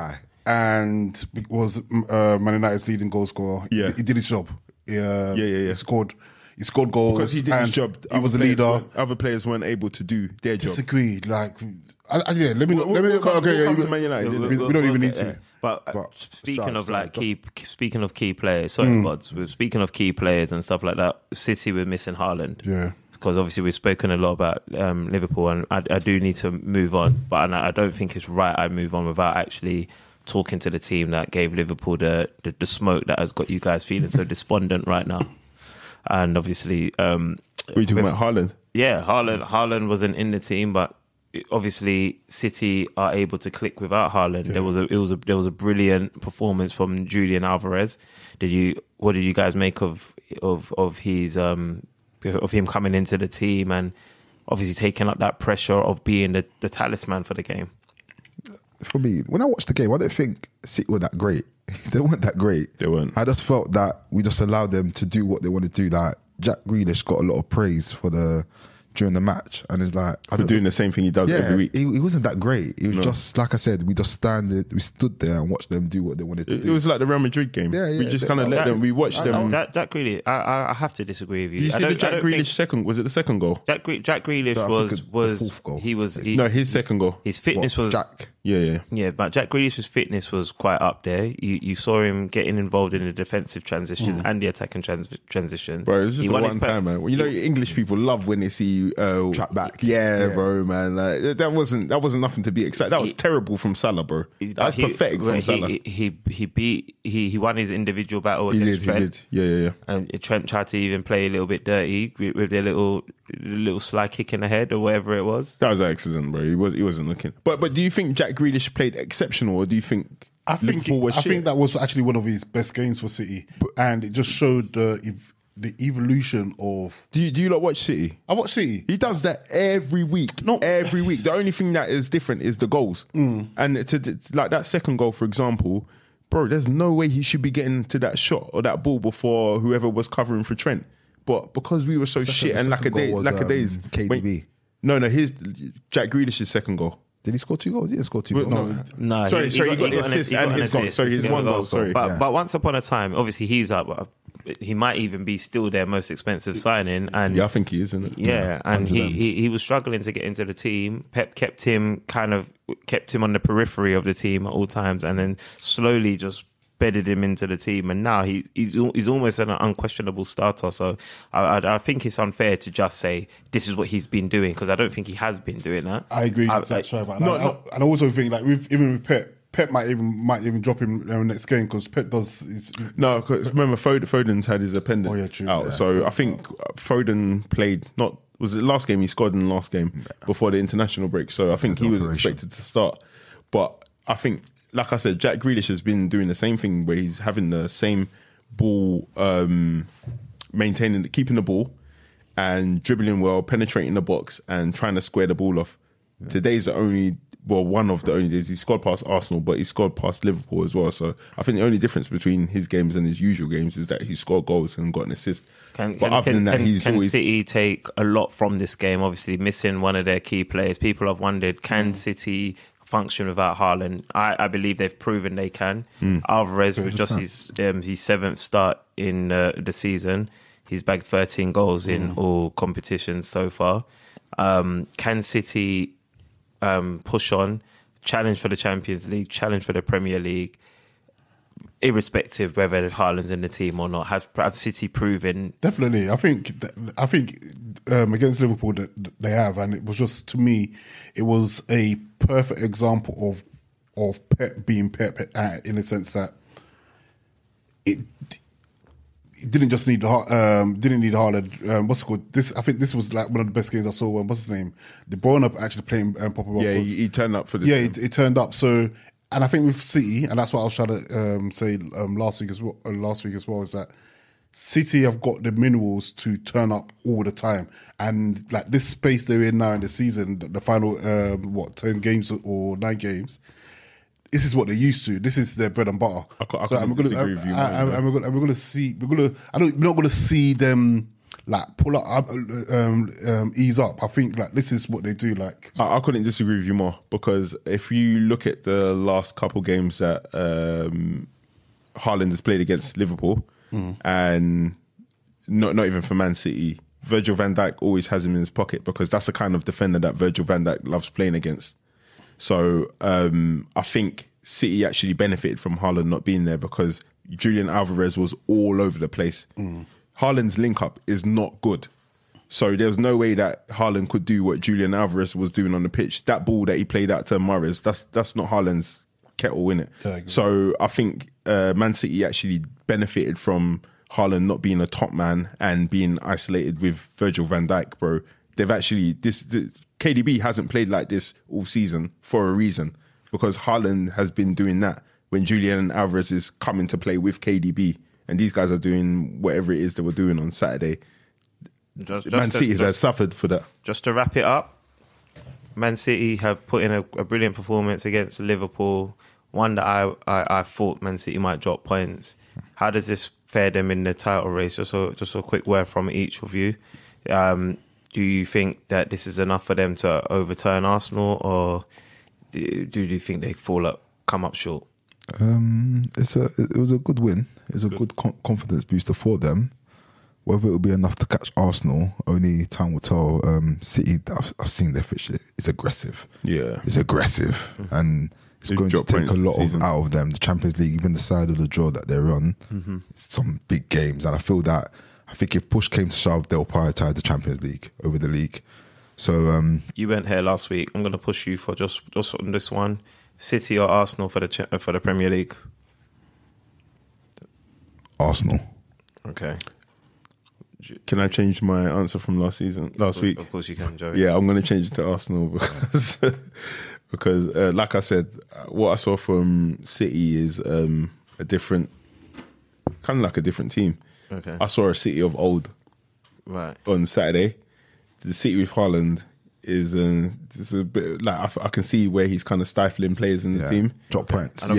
Speaker 4: and was Man United's leading goal scorer.
Speaker 1: Yeah.
Speaker 4: He did his job.
Speaker 1: Yeah.
Speaker 4: He scored goals.
Speaker 1: Because he did his job.
Speaker 4: He was a leader.
Speaker 1: Other players weren't able to do their job.
Speaker 4: Disagree. Like, let me
Speaker 1: We'll come to Man United.
Speaker 4: We don't even need to.
Speaker 2: But speaking of key players, Bods, speaking of key players and stuff like that, City were missing Haaland.
Speaker 4: Yeah.
Speaker 2: Because obviously we've spoken a lot about Liverpool, and I do need to move on, but I don't think it's right I move on without actually talking to the team that gave Liverpool the smoke that has got you guys feeling so despondent right now. And obviously,
Speaker 1: What are you talking about, Haaland?
Speaker 2: Yeah, Haaland wasn't in the team, but obviously City are able to click without Haaland. Yeah. There was a brilliant performance from Julian Alvarez. What did you guys make of his of him coming into the team and obviously taking up that pressure of being the talisman for the game?
Speaker 3: For me, when I watched the game, I don't think City were that great. They weren't that great.
Speaker 1: They weren't.
Speaker 3: I just felt that we just allowed them to do what they want to do. Like Jack Grealish got a lot of praise for the during the match, and it's like
Speaker 1: doing the same thing he does every week.
Speaker 3: He wasn't that great. It was just like I said, we stood there and watched them do what they wanted to do.
Speaker 1: It was like the Real Madrid game. We just kind of let them. We watched them.
Speaker 2: Jack Grealish, I have to disagree with you.
Speaker 1: Did you see the Jack Grealish second? Was it the second goal?
Speaker 2: Jack Grealish was
Speaker 3: the fourth goal.
Speaker 1: His second goal.
Speaker 2: His fitness was
Speaker 3: Jack.
Speaker 2: Yeah, but Jack Grealish's fitness was quite up there. You saw him getting involved in the defensive transition and the attacking transition.
Speaker 1: Bro, it's just one time, man. Well, you know, English people love when they see you
Speaker 3: track back.
Speaker 1: Yeah, bro, man. Like, that wasn't nothing to be excited. That was terrible from Salah, bro. That was pathetic from Salah.
Speaker 2: He won his individual battle against Trent.
Speaker 1: He did. Yeah.
Speaker 2: And Trent tried to even play a little bit dirty with their little sly kick in the head or whatever it was.
Speaker 1: That was an accident, bro. He wasn't looking. But do you think Jack Grealish played exceptional, or do you think
Speaker 4: I think that was actually one of his best games for City, and it just showed the evolution of.
Speaker 1: Do you not watch City?
Speaker 4: I watch City.
Speaker 1: He does that every week. Every week. The only thing that is different is the goals. And to like that second goal, for example, bro, there's no way he should be getting to that shot or that ball before whoever was covering for Trent. But because we were so shit and lackadays,
Speaker 3: KDB.
Speaker 1: No, his Jack Grealish's second goal.
Speaker 3: Did he score 2 goals? He didn't score 2 goals.
Speaker 2: No.
Speaker 1: Sorry, he got the assist and his goal. So his one goal. Sorry,
Speaker 2: but once upon a time, obviously he's up. He might even be still their most expensive signing, and
Speaker 1: I think he is, isn't it?
Speaker 2: Yeah, and he was struggling to get into the team. Pep kept him on the periphery of the team at all times, and then slowly just bedded him into the team, and now he's almost an unquestionable starter. So I think it's unfair to just say this is what he's been doing, because I don't think he has been doing that.
Speaker 4: I agree with that, Trevor. And I also think like even with Pep might even drop him in the next game, because Pep does.
Speaker 1: No, because remember Foden's had his appendix out, so I think Foden played not. Was it last game he scored in the last game before the international break? So I think he was expected to start, but I think. Like I said, Jack Grealish has been doing the same thing where he's having the same ball, keeping the ball and dribbling well, penetrating the box and trying to square the ball off. Yeah. Today's one of the only days he scored past Arsenal, but he scored past Liverpool as well. So I think the only difference between his games and his usual games is that he scored goals and got an assist. Can
Speaker 2: City take a lot from this game? Obviously missing one of their key players. People have wondered, can City function without Haaland? I believe they've proven they can. Alvarez with just his seventh start in the season, he's bagged 13 goals in all competitions so far. Can City push on, challenge for the Champions League, challenge for the Premier League, irrespective whether Haaland's in the team or not? Have City proven?
Speaker 4: Definitely. I think against Liverpool that they have, and it was just, to me, it was a perfect example of Pep being Pep, in the sense that it didn't just need Haaland. What's it called? I think this was like one of the best games I saw. What's his name? De Bruyne up actually playing proper ball.
Speaker 1: Yeah, he turned up for this.
Speaker 4: Yeah, he turned up. So, and I think with City, and that's what I was trying to say last week as well, is that City have got the minerals to turn up all the time, and like this space they're in now in the season, the final 10 games or 9 games. This is what they're used to. This is their bread and butter.
Speaker 1: I can't disagree with you.
Speaker 4: We're going to see. We're not going to see them like pull up, ease up. I think like this is what they do. Like
Speaker 1: I couldn't disagree with you more, because if you look at the last couple games that Haaland has played against Liverpool, and not even for Man City, Virgil van Dijk always has him in his pocket, because that's the kind of defender that Virgil van Dijk loves playing against. So I think City actually benefited from Haaland not being there, because Julian Alvarez was all over the place. Haaland's link-up is not good. So there's no way that Haaland could do what Julian Alvarez was doing on the pitch. That ball that he played out to Mahrez, that's not Haaland's kettle, innit? Yeah, so I think Man City actually benefited from Haaland not being a top man and being isolated with Virgil van Dijk, bro. They've actually... KDB hasn't played like this all season for a reason, because Haaland has been doing that when Julian Alvarez is coming to play with KDB, and these guys are doing whatever it is they were doing on Saturday. Man City has suffered for that.
Speaker 2: Just to wrap it up, Man City have put in a brilliant performance against Liverpool, one that I thought Man City might drop points. How does this fare them in the title race? Just a quick word from each of you. do you think that this is enough for them to overturn Arsenal, or do you think they come up short?
Speaker 3: It was a good win. It was a good confidence booster for them. Whether it will be enough to catch Arsenal, only time will tell. City, I've seen their fixture. It's aggressive.
Speaker 1: Yeah,
Speaker 3: it's aggressive, and it's going to take a lot out of them. The Champions League, even the side of the draw that they're on, some big games, and I think if push came to shove, they'll prioritise the Champions League over the league. So
Speaker 2: you went here last week. I'm going to push you for just on this one: City or Arsenal for the Premier League?
Speaker 3: Arsenal.
Speaker 2: Okay.
Speaker 1: Can I change my answer from last week?
Speaker 2: Of course you can, Joey.
Speaker 1: Yeah, I'm going to change it to Arsenal because like I said, what I saw from City is a different team.
Speaker 2: Okay.
Speaker 1: I saw a City of old on Saturday. The City with Haaland is a bit like I can see where he's kind of stifling players in the team.
Speaker 3: Drop points.
Speaker 2: So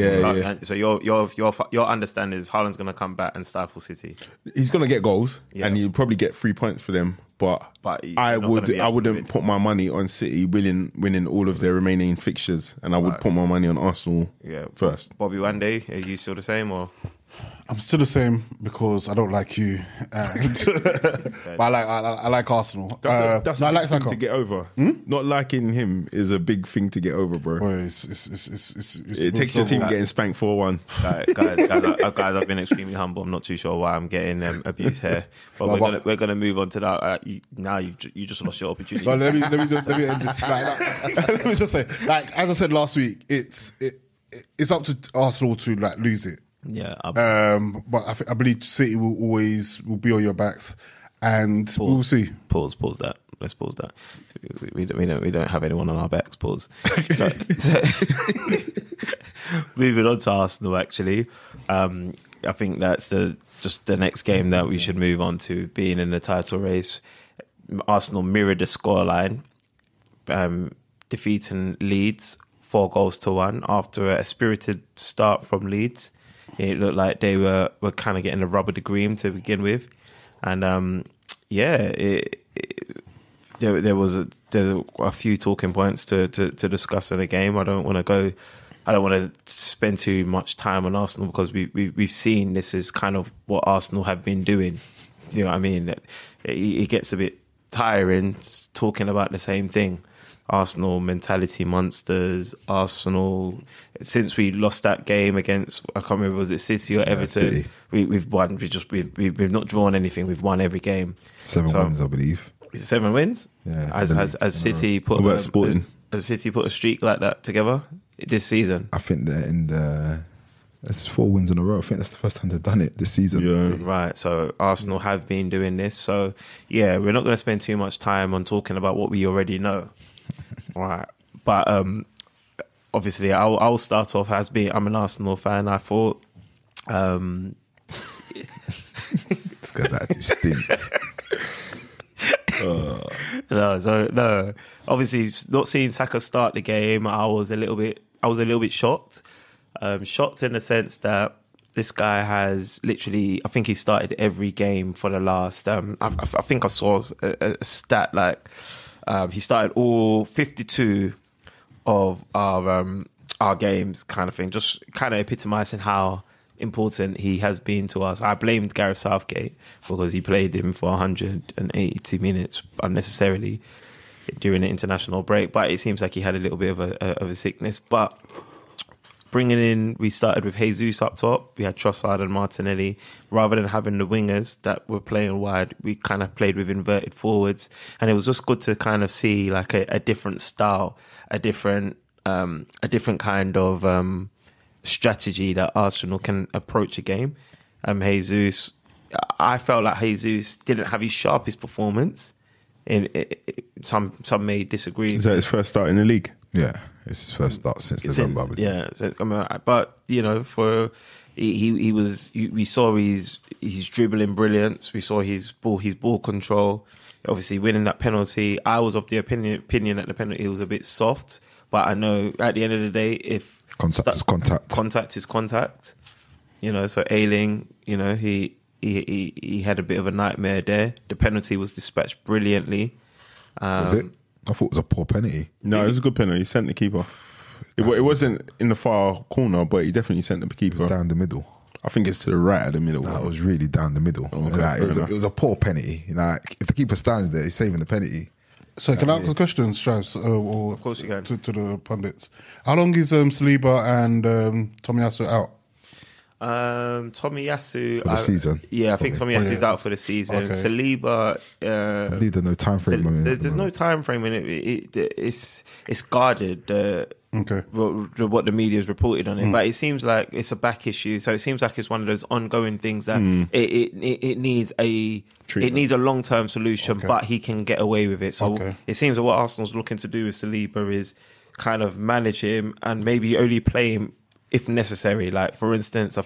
Speaker 2: your understanding is Haaland's going to come back and stifle City.
Speaker 1: He's going to get goals and he'll probably get 3 points for them. But I wouldn't put my money on City winning all of their remaining fixtures, and I would put my money on Arsenal first.
Speaker 2: Bobby Wande, are you still the same or?
Speaker 4: I'm still the same because I don't like you, but I like Arsenal.
Speaker 1: That's
Speaker 4: I
Speaker 1: a
Speaker 4: like
Speaker 1: big thing
Speaker 4: Saka.
Speaker 1: to get over. Not liking him is a big thing to get over, bro.
Speaker 4: Boy,
Speaker 1: It takes your team getting spanked 4-1.
Speaker 2: Guys, I've been extremely humble. I'm not too sure why I'm getting abuse here, but we're gonna move on to that. Now you just lost your opportunity.
Speaker 4: But let me end this. Let me just say, as I said last week, it's up to Arsenal to lose it.
Speaker 2: Yeah,
Speaker 4: but I believe City will be on your backs, and we'll see.
Speaker 2: Pause that. Let's pause that. We don't have anyone on our backs. Pause. So, moving on to Arsenal. Actually, I think that's just the next game that we should move on to, being in the title race. Arsenal mirrored the scoreline, defeating Leeds 4-1 after a spirited start from Leeds. It looked like they were kind of getting the rub of the green to begin with, and there was a few talking points to discuss in the game. I don't want to spend too much time on Arsenal because we've seen this is kind of what Arsenal have been doing. You know what I mean? It gets a bit tiring talking about the same thing. Arsenal mentality monsters. Arsenal, since we lost that game against, I can't remember, was it City or Everton?
Speaker 3: City.
Speaker 2: We've won. We've not drawn anything. We've won every game.
Speaker 3: 7 wins, I believe.
Speaker 2: 7 wins.
Speaker 3: Yeah.
Speaker 2: Has City put a streak like that together this season?
Speaker 3: I think they're that's 4 wins in a row. I think that's the first time they've done it this season.
Speaker 1: Yeah.
Speaker 2: Right. So Arsenal have been doing this. So yeah, we're not going to spend too much time on talking about what we already know. Right, but obviously I'll start off as being I'm an Arsenal fan. I thought
Speaker 3: This guy's actually stinks.
Speaker 2: No. Obviously, not seeing Saka start the game, I was a little bit shocked. Shocked in the sense that this guy has literally, I think he started every game for the last. I think I saw a stat like. He started all 52 of our games, kind of thing, just kind of epitomising how important he has been to us. I blamed Gareth Southgate because he played him for 180 minutes unnecessarily during the international break, but it seems like he had a little bit of a sickness. But we started with Jesus up top. We had Trossard and Martinelli. Rather than having the wingers that were playing wide, we kind of played with inverted forwards. And it was just good to kind of see like a different style, a different kind of strategy that Arsenal can approach a game. Jesus, I felt like Jesus didn't have his sharpest performance. Some may disagree.
Speaker 1: Is that his first start in the league?
Speaker 3: Yeah, it's his first start since November. I believe.
Speaker 2: Yeah, but you know, we saw his dribbling brilliance. We saw his ball control. Obviously, winning that penalty. I was of the opinion that the penalty was a bit soft, but I know at the end of the day, if
Speaker 3: contact is contact.
Speaker 2: Contact is contact. You know, so Ayling, you know, he had a bit of a nightmare there. The penalty was dispatched brilliantly.
Speaker 3: Was it? I thought it was a poor penalty.
Speaker 1: No, it was a good penalty. He sent the keeper. It wasn't in the far corner, but he definitely sent the keeper
Speaker 3: Down the middle.
Speaker 1: I think it's to the right of the middle.
Speaker 3: That was really down the middle.
Speaker 1: Okay,
Speaker 3: Like,
Speaker 1: fair
Speaker 3: it was a poor penalty. Like, if the keeper stands there, he's saving the penalty.
Speaker 4: So can I ask a question, Strauss? Or
Speaker 2: Of course you can.
Speaker 4: To the pundits. How long is Saliba and Tomiyasu out?
Speaker 2: Tomiyasu
Speaker 3: For the season?
Speaker 2: Yeah, I think Tomiyasu's
Speaker 4: yeah.
Speaker 2: out for the season.
Speaker 4: Okay.
Speaker 2: Saliba,
Speaker 3: I believe there's no time frame. on it.
Speaker 2: there's no time frame in it. It's guarded.
Speaker 4: Okay.
Speaker 2: What the media has reported on it, but it seems like it's a back issue. So it seems like it's one of those ongoing things that it needs a
Speaker 1: Treatment.
Speaker 2: it needs a long term solution,
Speaker 4: Okay.
Speaker 2: but he can get away with it. So
Speaker 4: Okay.
Speaker 2: it seems that what Arsenal's looking to do with Saliba is kind of manage him and maybe only play him if necessary. Like, for instance, I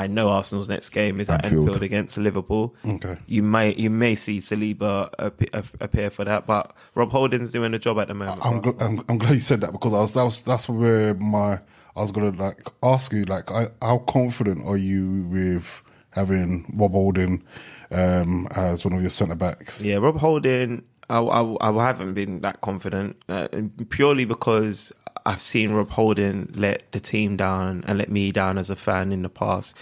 Speaker 2: know Arsenal's next game is at
Speaker 3: Anfield.
Speaker 2: Anfield against Liverpool.
Speaker 4: Okay.
Speaker 2: You may see Saliba appear for that, but Rob Holding's doing the job at the moment.
Speaker 4: I'm glad you said that because that's where I was gonna like ask you like how confident are you with having Rob Holding as one of your centre backs?
Speaker 2: Yeah, Rob Holding, I haven't been that confident purely because I've seen Rob Holding let the team down and let me down as a fan in the past,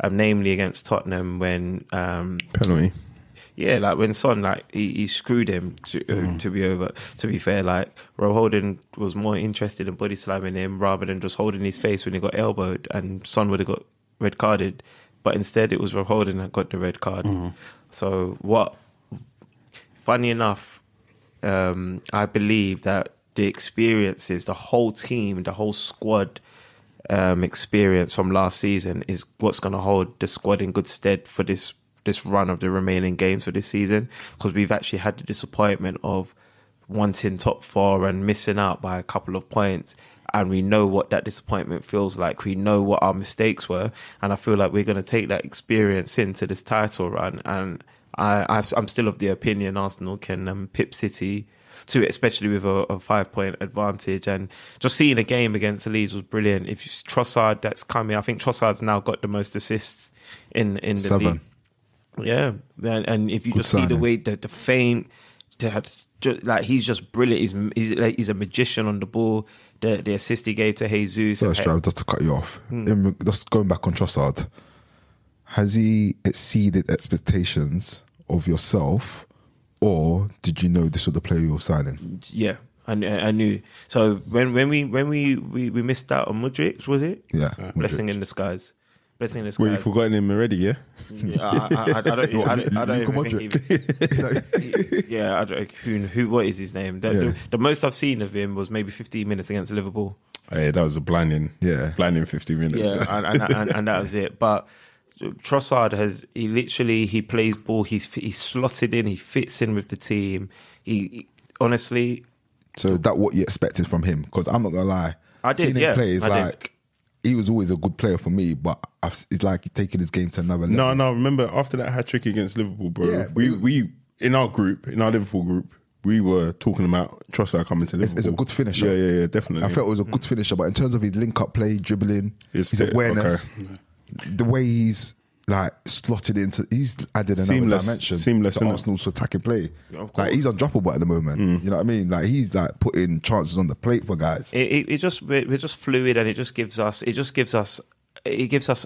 Speaker 2: namely against Tottenham when
Speaker 1: penalty.
Speaker 2: yeah, like when Son, like he screwed him. To be fair, like Rob Holding was more interested in body slamming him rather than just holding his face when he got elbowed, and Son would have got red carded, but instead it was Rob Holding that got the red card. So what? Funny enough, I believe that the experiences, the whole team, the whole squad experience from last season is what's going to hold the squad in good stead for this run of the remaining games for this season, because we've actually had the disappointment of wanting top four and missing out by a couple of points, and we know what that disappointment feels like. We know what our mistakes were, and I feel like we're going to take that experience into this title run, and I'm still of the opinion Arsenal can pip City to it, especially with a 5-point advantage. And just seeing a game against the Leeds was brilliant. If it's Trossard that's coming, I think Trossard's now got the most assists in the
Speaker 3: 7.
Speaker 2: league. Yeah, and if you
Speaker 3: Good
Speaker 2: just see the
Speaker 3: signing.
Speaker 2: way the feint, like he's just brilliant. He's a magician on the ball. The assist he gave to Jesus.
Speaker 3: So, Strav, just to cut you off, just going back on Trossard, has he exceeded expectations of yourself, or did you know this was the player you were signing?
Speaker 2: Yeah, I knew. So when we missed out on Mudryk, was it?
Speaker 3: Yeah,
Speaker 2: Blessing in disguise. Blessing in disguise.
Speaker 1: Well, you've forgotten him already, yeah?
Speaker 2: I don't
Speaker 3: Luka
Speaker 2: even think yeah, I don't, who what is his name? The most I've seen of him was maybe 15 minutes against Liverpool.
Speaker 1: Hey, that was a blinding 50 minutes.
Speaker 2: Yeah, and that was it. But Trossard he plays ball. He's slotted in. He fits in with the team. He honestly.
Speaker 3: So that what you expected from him? Because I'm not gonna lie,
Speaker 2: I did.
Speaker 3: Seeing him
Speaker 2: Yeah,
Speaker 3: play is
Speaker 2: I did.
Speaker 3: like he was always a good player for me, but it's like he's taking his game to another level.
Speaker 1: No, remember after that hat trick against Liverpool, bro,
Speaker 3: Yeah,
Speaker 1: we in our Liverpool group, we were talking about Trossard coming to Liverpool.
Speaker 3: It's a good finisher.
Speaker 1: Yeah, definitely.
Speaker 3: I felt it was a good finisher, but in terms of his link-up play, dribbling,
Speaker 1: It's
Speaker 3: his
Speaker 1: the-
Speaker 3: awareness, the way he's like slotted into, he's added another
Speaker 1: Seamless,
Speaker 3: dimension
Speaker 1: seamless,
Speaker 3: to
Speaker 1: innit?
Speaker 3: Arsenal's attacking play.
Speaker 2: Of course.
Speaker 3: Like he's undroppable at the moment. You know what I mean? Like he's like putting chances on the plate for guys.
Speaker 2: We're just fluid, and it gives us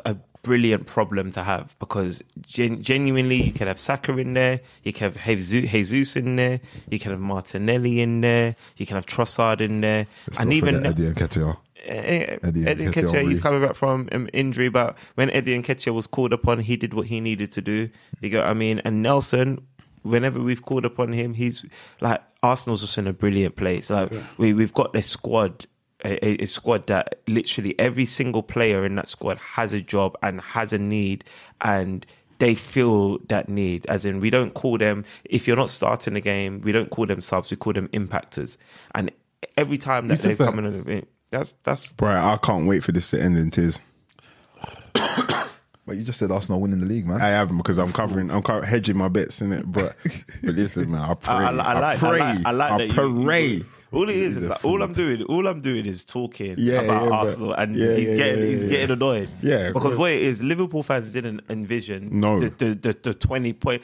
Speaker 2: a brilliant problem to have, because genuinely you can have Saka in there, you can have Jesus in there, you can have Martinelli in there, you can have Trossard in there,
Speaker 3: Let's
Speaker 2: and
Speaker 3: not
Speaker 2: even
Speaker 3: forget Eddie Nketiah.
Speaker 2: Eddie
Speaker 3: Nketiah,
Speaker 2: Nketiah, he's
Speaker 3: really.
Speaker 2: coming back from injury, but when Eddie Nketiah was called upon, he did what he needed to do. You get what I mean? And Nelson, whenever we've called upon him, he's like, Arsenal's just in a brilliant place. Like we've got this squad. A squad that literally every single player in that squad has a job and has a need, and they feel that need. As in, we don't call them, if you're not starting the game, we don't call them subs, we call them impactors. And every time that they come in, that's
Speaker 1: Right, I can't wait for this to end in tears.
Speaker 3: But you just said Arsenal winning the league, man.
Speaker 1: I haven't, because I'm hedging my bets in it. But listen, man, I pray.
Speaker 2: I like that
Speaker 1: pray.
Speaker 2: All it is like all I'm doing is talking about
Speaker 1: but-
Speaker 2: Arsenal, and he's getting annoyed.
Speaker 1: Yeah,
Speaker 2: because
Speaker 1: of
Speaker 2: what it is, Liverpool fans didn't envision
Speaker 1: No.
Speaker 2: the 20 point.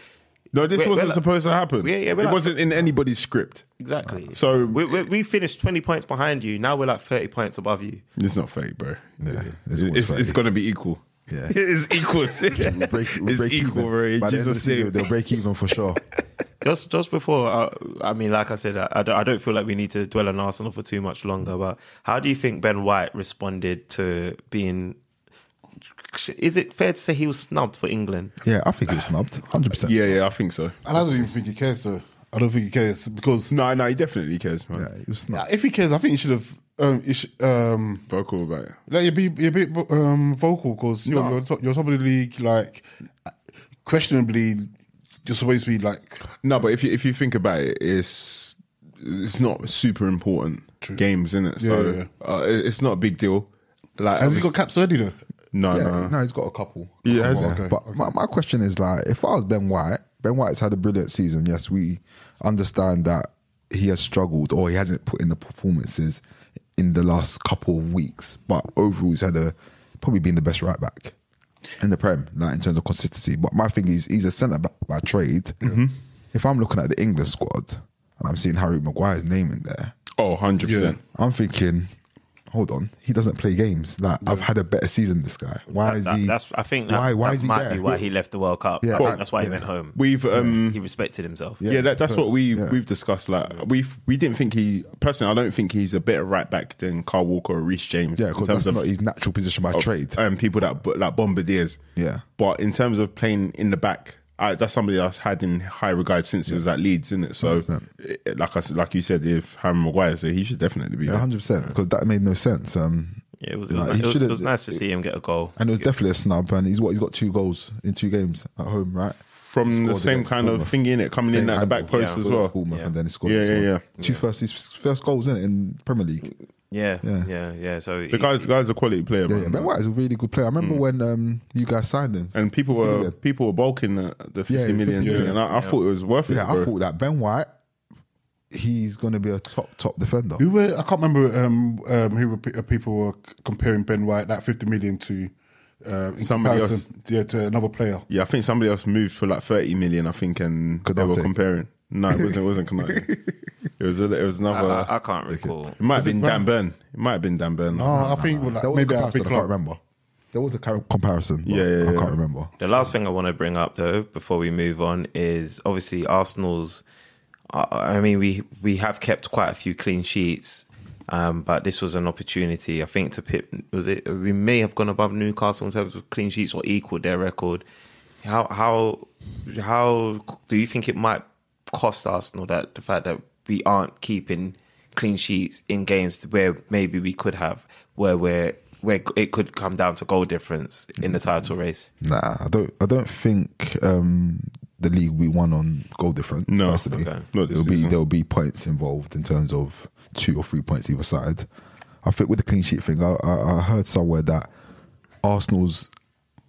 Speaker 1: No, this wasn't supposed to happen.
Speaker 2: It
Speaker 1: wasn't in anybody's script.
Speaker 2: Exactly.
Speaker 1: So
Speaker 2: we finished 20 points behind you. Now we're like 30 points above you.
Speaker 1: It's not fake, bro.
Speaker 3: Yeah,
Speaker 1: It's going to be equal.
Speaker 3: Yeah.
Speaker 1: It's equal. It's equal, bro.
Speaker 3: By the end of the
Speaker 1: Jesus'
Speaker 3: season,
Speaker 1: name.
Speaker 3: they'll break even for sure.
Speaker 2: Just before, I mean, like I said, I don't feel like we need to dwell on Arsenal for too much longer. But how do you think Ben White responded to being? Is it fair to say he was snubbed for England?
Speaker 3: Yeah, I think he was snubbed, 100%.
Speaker 1: Yeah, I think so.
Speaker 4: And I don't even think he cares, though. I don't think he cares because
Speaker 1: No, he definitely cares, man.
Speaker 3: Yeah, he was snubbed.
Speaker 4: if he cares, I think he should have.
Speaker 1: Vocal about it.
Speaker 4: Like you're a bit vocal because you're top of the league. Like questionably, you're supposed to be like.
Speaker 1: No, but if you think about it, it's not super important games, isn't it? So it's not a big deal. Like,
Speaker 4: Has he got caps already though?
Speaker 1: No.
Speaker 3: No, he's got a couple.
Speaker 1: Yeah, has he?
Speaker 4: Okay.
Speaker 3: But my question is like, if I was Ben White's had a brilliant season. Yes, we understand that he has struggled or he hasn't put in the performances in the last couple of weeks. But overall, he's probably been the best right back in the Prem, like in terms of consistency. But my thing is, he's a centre back by trade. Mm-hmm. If I'm looking at the England squad and I'm seeing Harry Maguire's name in there,
Speaker 1: 100%.
Speaker 3: I'm thinking, hold on, he doesn't play games. Like I've had a better season than this guy. Why is he?
Speaker 2: I think that might be why he left the World Cup.
Speaker 3: Yeah,
Speaker 2: I think that's why he went home.
Speaker 1: We've
Speaker 2: he respected himself.
Speaker 1: Yeah, that's what we've discussed. Like we didn't think personally. I don't think he's a better right back than Kyle Walker or Reece James.
Speaker 3: Yeah, because that's not his natural position by trade.
Speaker 1: And people that like bombardiers.
Speaker 3: Yeah,
Speaker 1: but in terms of playing in the back, that's somebody that's had in high regard since he was at Leeds, isn't it? So, like you said, if Harry Maguire's there, he should definitely be there.
Speaker 3: 100%. Because that made no sense.
Speaker 2: Yeah, it was nice to see him get a goal.
Speaker 3: And it was definitely a snub. And he's got 2 goals in 2 games at home, right?
Speaker 1: From the same kind of thing in it, coming in at the back post as well.
Speaker 3: And then he scored.
Speaker 1: Yeah.
Speaker 3: His first goals in Premier League.
Speaker 2: Yeah. So
Speaker 1: the guy's a quality player, man.
Speaker 3: Yeah, Ben White is a really good player. I remember when you guys signed him,
Speaker 1: and people were bulking the 50 million, and I thought it was worth it.
Speaker 3: Yeah, I thought that Ben White, he's going to be a top defender.
Speaker 4: I can't remember who people were comparing Ben White that 50 million to. In
Speaker 1: somebody
Speaker 4: comparison, to another player.
Speaker 1: Yeah, I think somebody else moved for like 30 million. I think, and they were comparing. No, it wasn't Konate. It was another.
Speaker 2: I can't recall.
Speaker 1: It might have been Dan Burn. It might have been Dan Burn.
Speaker 4: No, I think maybe I can't
Speaker 3: remember. There was a comparison. I can't remember.
Speaker 2: The last thing I want to bring up though, before we move on, is obviously Arsenal's. I mean, we have kept quite a few clean sheets. But this was an opportunity, I think, to pip. We may have gone above Newcastle in terms of clean sheets or equaled their record. How do you think it might cost Arsenal that the fact that we aren't keeping clean sheets in games where maybe we could have, where it could come down to goal difference in the title race?
Speaker 3: Nah, I don't think the league we won on goal difference.
Speaker 1: No,
Speaker 3: personally.
Speaker 1: okay.
Speaker 3: There'll be points involved in terms of 2 or 3 points either side. I think with the clean sheet thing, I heard somewhere that Arsenal's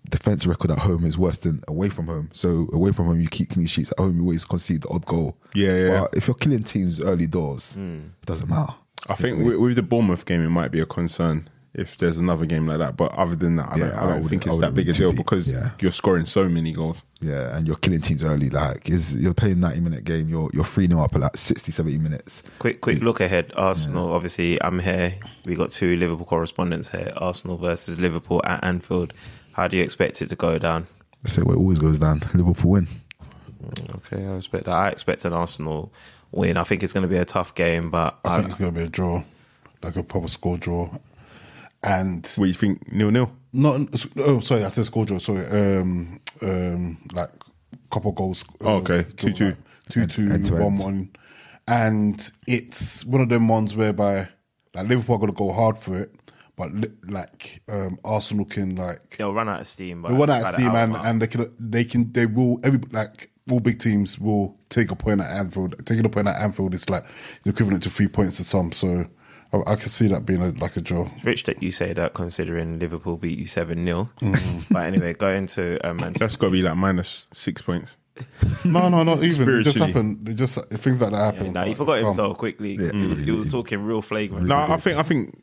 Speaker 3: defence record at home is worse than away from home. So away from home, you keep clean sheets. At home, you always concede the odd goal.
Speaker 1: Yeah.
Speaker 3: But if you're killing teams early doors, it doesn't matter.
Speaker 1: I think with the Bournemouth game, it might be a concern if there's another game like that. But other than that, I don't think it's that big a deal because you're scoring so many goals.
Speaker 3: Yeah, and you're killing teams early. Like, you're playing 90-minute game. You're 3-0 up at like 60, 70 minutes.
Speaker 2: Quick look ahead. Arsenal, obviously, I'm here. We got 2 Liverpool correspondents here. Arsenal versus Liverpool at Anfield. How do you expect it to go down?
Speaker 3: So it always goes down. Liverpool win.
Speaker 2: Okay, I respect that. I expect an Arsenal win. I think it's going to be a tough game, but
Speaker 4: I think it's going to be a draw, like a proper score draw. And
Speaker 1: what do you think? 0-0?
Speaker 4: Sorry, I said score draw. Sorry, like couple goals.
Speaker 1: Okay, 2-2,
Speaker 4: 2-2, 1-1, and it's one of them ones whereby like Liverpool are going to go hard for it, but like Arsenal can
Speaker 2: they'll run out of steam.
Speaker 4: They'll run out of steam, and they will. All big teams will take a point at Anfield. Taking a point at Anfield is like the equivalent to 3 points to some. So I can see that being like a draw.
Speaker 2: Rich that you say that, considering Liverpool beat you 7-0. But anyway, going to
Speaker 1: that's got to be like minus 6 points.
Speaker 4: No, not even. It just happened. Things like that happen.
Speaker 2: He forgot himself quickly. He was talking real flagrant.
Speaker 1: No, I think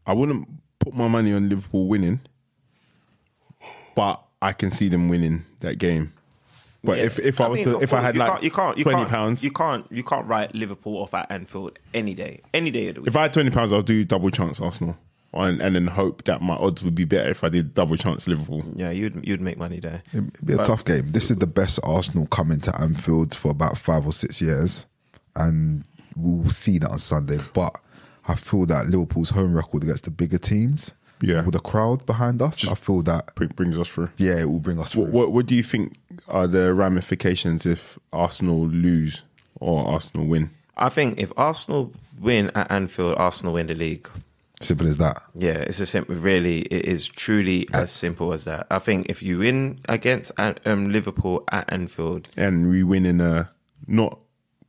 Speaker 1: I wouldn't put my money on Liverpool winning, but I can see them winning that game. But
Speaker 2: Yeah.
Speaker 1: if I was
Speaker 2: mean,
Speaker 1: to, if I had like £20,
Speaker 2: you can't write Liverpool off at Anfield any day of the week.
Speaker 1: if I had £20, I'll do double chance Arsenal, and then hope that my odds would be better if I did double chance Liverpool.
Speaker 2: Yeah, you'd make money there.
Speaker 3: It'd be a tough game. This is the best Arsenal coming to Anfield for about 5 or 6 years, and we'll see that on Sunday. But I feel that Liverpool's home record against the bigger teams, with the crowd behind us, I feel that
Speaker 1: brings us through.
Speaker 3: Yeah, it will bring us through.
Speaker 1: What do you think are the ramifications if Arsenal lose or Arsenal win?
Speaker 2: I think if Arsenal win at Anfield, Arsenal win the league.
Speaker 3: Simple as that.
Speaker 2: Yeah, it's a simple. Really, it is truly as simple as that. I think if you win against Liverpool at Anfield,
Speaker 1: and we win in a not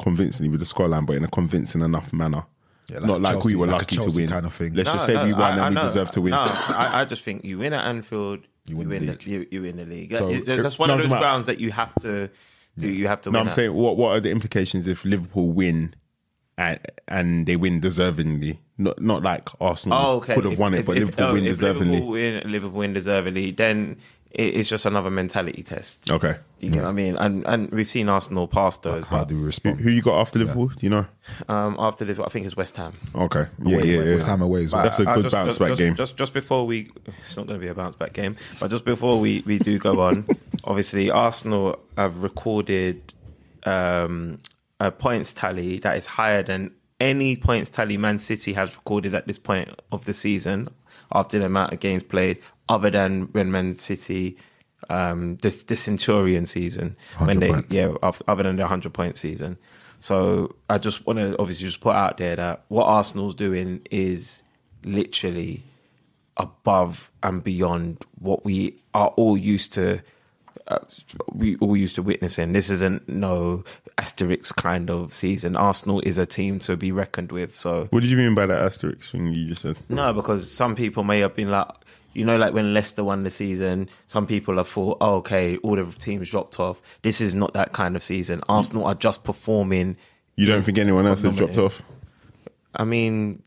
Speaker 1: convincingly with the scoreline, but in a convincing enough manner.
Speaker 3: Yeah,
Speaker 1: not like
Speaker 3: Chelsea,
Speaker 1: we were
Speaker 3: like a
Speaker 1: lucky to
Speaker 3: Chelsea
Speaker 1: win.
Speaker 3: kind of thing.
Speaker 1: Let's just say we won and we deserve to win.
Speaker 2: No, I just think you win at Anfield, you win the league. You win the league. That's one of those grounds that you have to do. You have to win.
Speaker 1: I'm saying, what are the implications if Liverpool win and they win deservingly? Not like Arsenal could have won it, but Liverpool win deservingly.
Speaker 2: Liverpool win deservingly, then it's just another mentality test.
Speaker 1: Okay.
Speaker 2: You know what I mean? And we've seen Arsenal pass those.
Speaker 3: How do we respond?
Speaker 1: Who you got after Liverpool? Do you know?
Speaker 2: After this, I think it's West Ham.
Speaker 1: Okay.
Speaker 3: West Ham away as well.
Speaker 1: That's a good bounce back game.
Speaker 2: Just before it's not going to be a bounce back game, but just before we do go on, obviously Arsenal have recorded a points tally that is higher than any points tally Man City has recorded at this point of the season after the amount of games played, other than when Man City, the Centurion season, when they,
Speaker 3: points.
Speaker 2: other than the 100-point season. So I just want to obviously just put out there that what Arsenal's doing is literally above and beyond what we are all used to. We all used to witnessing. This isn't no asterisk kind of season. Arsenal is a team to be reckoned with. So,
Speaker 1: what did you mean by that asterisk thing you just said?
Speaker 2: No, because some people may have been like, like when Leicester won the season, some people have thought, oh, okay, all the teams dropped off. This is not that kind of season. Arsenal are just performing.
Speaker 1: You don't think anyone else has dropped off?
Speaker 2: I mean,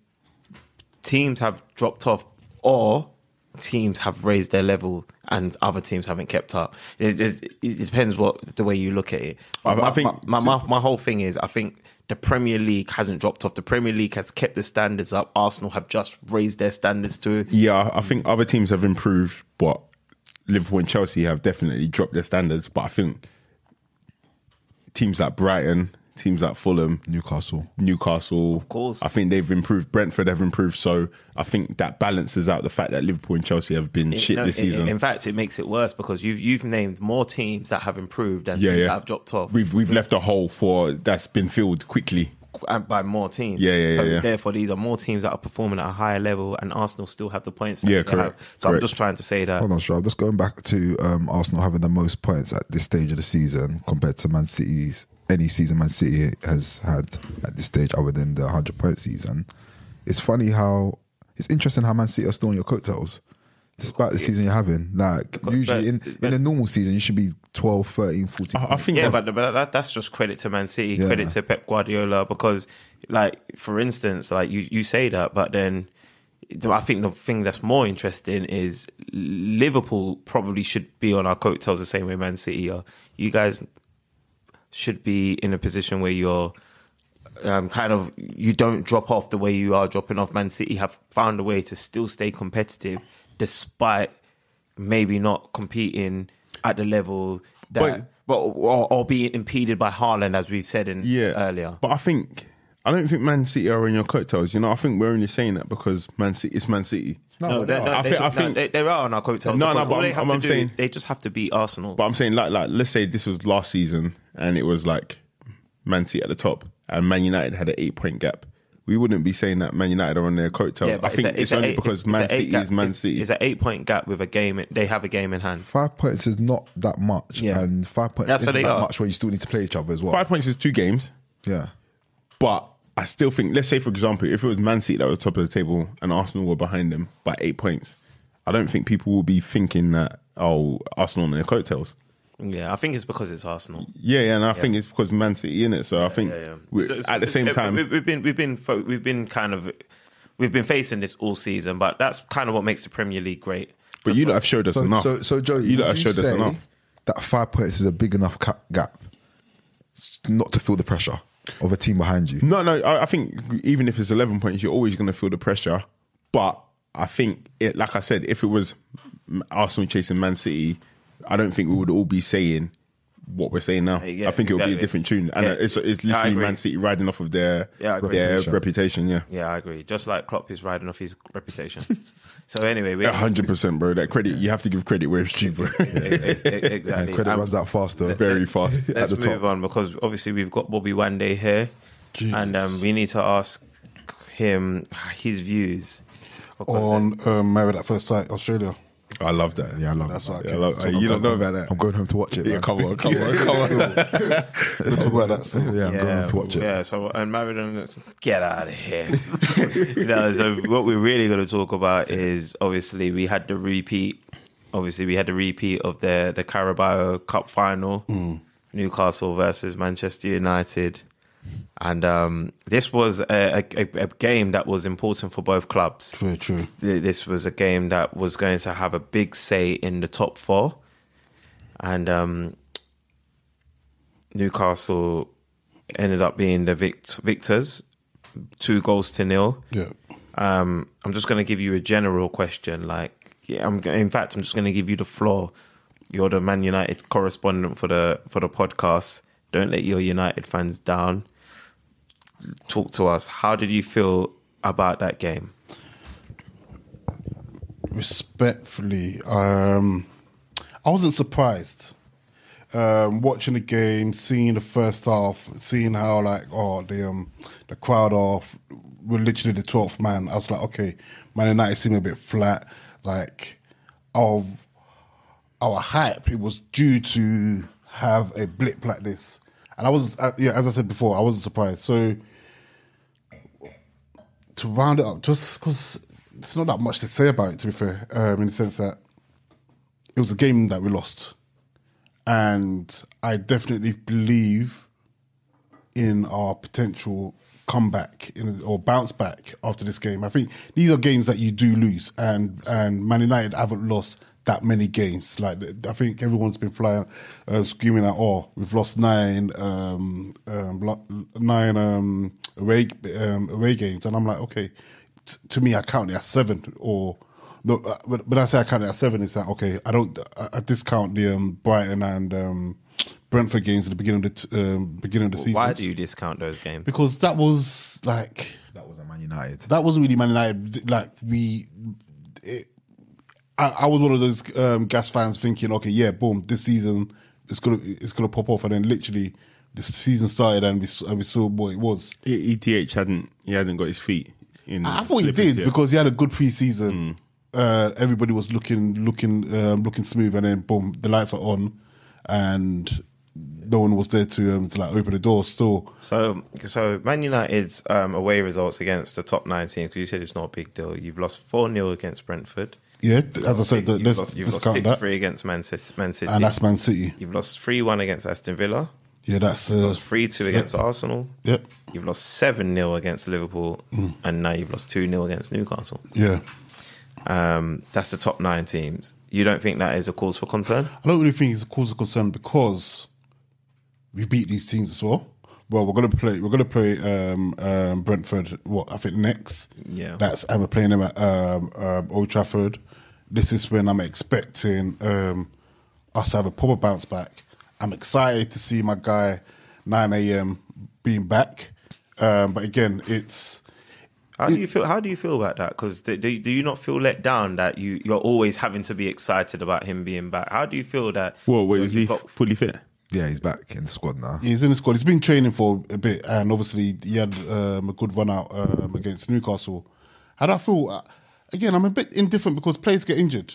Speaker 2: teams have dropped off, or teams have raised their level and other teams haven't kept up. It depends the way you look at it. I think my whole thing is, I think the Premier League hasn't dropped off. The Premier League has kept the standards up. Arsenal have just raised their standards too.
Speaker 1: Yeah, I think other teams have improved, but Liverpool and Chelsea have definitely dropped their standards. But I think teams like Brighton, teams like Fulham, Newcastle,
Speaker 2: of course,
Speaker 1: I think they've improved. Brentford have improved, so I think that balances out the fact that Liverpool and Chelsea have been shit this season.
Speaker 2: In fact, it makes it worse because you've named more teams that have improved than that have dropped off.
Speaker 1: We've left a hole that's been filled quickly.
Speaker 2: And by more teams.
Speaker 1: So
Speaker 2: therefore, these are more teams that are performing at a higher level, and Arsenal still have the points.
Speaker 1: Correct.
Speaker 2: So I'm just trying to say that.
Speaker 3: Hold on, Shrav. Just going back to Arsenal having the most points at this stage of the season compared to Man City's. Any season Man City has had at this stage other than the 100-point season. It's interesting how Man City are still on your coattails despite the season you're having. Like, usually in a normal season you should be 12, 13, 14.
Speaker 1: I think
Speaker 2: but that's just credit to Man City, credit to Pep Guardiola, because, like, for instance, like you say that, but then I think the thing that's more interesting is Liverpool probably should be on our coattails the same way Man City are. You guys should be in a position where you're you don't drop off the way you are dropping off. Man City have found a way to still stay competitive despite maybe not competing at the level that, or being impeded by Haaland, as we've said earlier.
Speaker 1: But I don't think Man City are on your coattails. I think we're only saying that because Man City is Man City.
Speaker 2: I think they are on our coattails.
Speaker 1: But
Speaker 2: all they have to
Speaker 1: I'm
Speaker 2: do,
Speaker 1: saying,
Speaker 2: they just have to beat Arsenal.
Speaker 1: But I'm saying, like, let's say this was last season and it was like Man City at the top and Man United had an 8-point gap. We wouldn't be saying that Man United are on their coattails.
Speaker 2: Yeah,
Speaker 1: I think it's only because Man City is Man City.
Speaker 2: It's an 8-point gap with a game. They have a game in hand.
Speaker 3: 5 points is not that much, and 5 points isn't that much when you still need to play each other as well.
Speaker 1: 5 points is 2 games.
Speaker 3: Yeah,
Speaker 1: but I still think, let's say for example, if it was Man City that was top of the table and Arsenal were behind them by 8 points, I don't think people will be thinking that, Arsenal on their coattails.
Speaker 2: Yeah, I think it's because it's Arsenal.
Speaker 1: Yeah, and I think it's because Man City in it. So I think at the same time,
Speaker 2: we've been facing this all season, but that's kind of what makes the Premier League great.
Speaker 1: But you lot have showed us enough.
Speaker 3: So Joe,
Speaker 1: you lot have showed us enough.
Speaker 3: that 5 points is a big enough gap not to feel the pressure of a team behind you.
Speaker 1: No, I think even if it's 11 points, you're always going to feel the pressure. But I think, like I said, if it was Arsenal chasing Man City, I don't think we would all be saying what we're saying now.
Speaker 2: Yeah,
Speaker 1: I think it would be a
Speaker 2: exactly.
Speaker 1: different tune. And it's literally Man City riding off of their reputation, yeah.
Speaker 2: Yeah, I agree. Just like Klopp is riding off his reputation. So anyway,
Speaker 1: 100%, bro. That credit, you have to give credit where it's due, bro.
Speaker 2: Exactly.
Speaker 3: And credit runs out faster.
Speaker 1: Very fast.
Speaker 2: Let's
Speaker 1: at the
Speaker 2: move
Speaker 1: top.
Speaker 2: on, because obviously we've got Bobby Wande here.
Speaker 4: Jeez.
Speaker 2: And we need to ask him his views
Speaker 4: On Married at First Sight, Australia.
Speaker 1: I love that.
Speaker 3: Yeah, I love
Speaker 4: That's
Speaker 3: that.
Speaker 4: what
Speaker 1: Yeah, I love, you don't know about that.
Speaker 3: I'm going home to watch it.
Speaker 1: Yeah,
Speaker 3: Man.
Speaker 1: come on.
Speaker 4: We'll talk about that soon.
Speaker 3: Yeah, I'm going home to watch it.
Speaker 2: Yeah, so and Maradona, get out of here. So what we're really going to talk about is obviously we had the repeat. Obviously, we had the repeat of the Carabao Cup final, Newcastle versus Manchester United, and this was a game that was important for both clubs.
Speaker 4: Very true.
Speaker 2: This was a game that was going to have a big say in the top four, and Newcastle ended up being the victors, 2-0.
Speaker 4: Yeah.
Speaker 2: I'm just going to give you a general question. I'm just going to give you the floor. You're the Man United correspondent for the podcast. Don't let your United fans down. Talk to us. How did you feel about that game?
Speaker 4: Respectfully, I wasn't surprised. Watching the game, seeing the first half, seeing how the crowd were literally the 12th man. I was like, okay, Man United seemed a bit flat. Like our hype, it was due to have a blip like this, and I was as I said before, I wasn't surprised. So to round it up, just because there's not that much to say about it, to be fair, in the sense that it was a game that we lost. And I definitely believe in our potential comeback or bounce back after this game. I think these are games that you do lose, and Man United haven't lost that many games. Like, I think everyone's been flying, screaming at, we've lost 9 away games, and I'm like, okay. To me, I count it as 7. Or no, when I say I count it as 7, it's like, okay, I discount the Brighton and Brentford games at the beginning of the season.
Speaker 2: Why do you discount those games?
Speaker 4: Because that was like
Speaker 3: That wasn't Man United.
Speaker 4: that wasn't really Man United. Like I was one of those gas fans thinking, okay, yeah, boom, this season it's gonna pop off, and then literally the season started and we saw what it was.
Speaker 1: ETH hadn't got his feet in.
Speaker 4: I thought he did because he had a good pre-season. Everybody was looking smooth, and then boom, the lights are on, and no one was there to open the door still.
Speaker 2: So Man United's away results against the top 9 teams, because you said it's not a big deal. You've lost 4-0 against Brentford.
Speaker 4: Yeah, as I said,
Speaker 2: you've
Speaker 4: let's
Speaker 2: lost
Speaker 4: count that.
Speaker 2: 6-3 against Man City.
Speaker 4: And that's Man City.
Speaker 2: You've lost 3-1 against Aston Villa.
Speaker 4: Yeah, that's
Speaker 2: You've lost 3-2 against Arsenal.
Speaker 4: Yep.
Speaker 2: You've lost 7-0 against Liverpool, and now you've lost 2-0 against Newcastle.
Speaker 4: Yeah.
Speaker 2: That's the top 9 teams. You don't think that is a cause for concern?
Speaker 4: I don't really think it's a cause of concern because we beat these teams as well. Well, we're gonna play Brentford. I think next.
Speaker 2: Yeah.
Speaker 4: And we're playing them at Old Trafford. This is when I'm expecting us to have a proper bounce back. I'm excited to see my guy 9 a.m. being back. But again, it's.
Speaker 2: How do you feel about that? Because do you not feel let down that you're always having to be excited about him being back? How do you feel that?
Speaker 1: Well, wait, is he fully fit?
Speaker 3: Yeah, he's back in the squad now.
Speaker 4: He's in the squad. He's been training for a bit, and obviously he had a good run out against Newcastle. How do I feel? Again, I'm a bit indifferent because players get injured,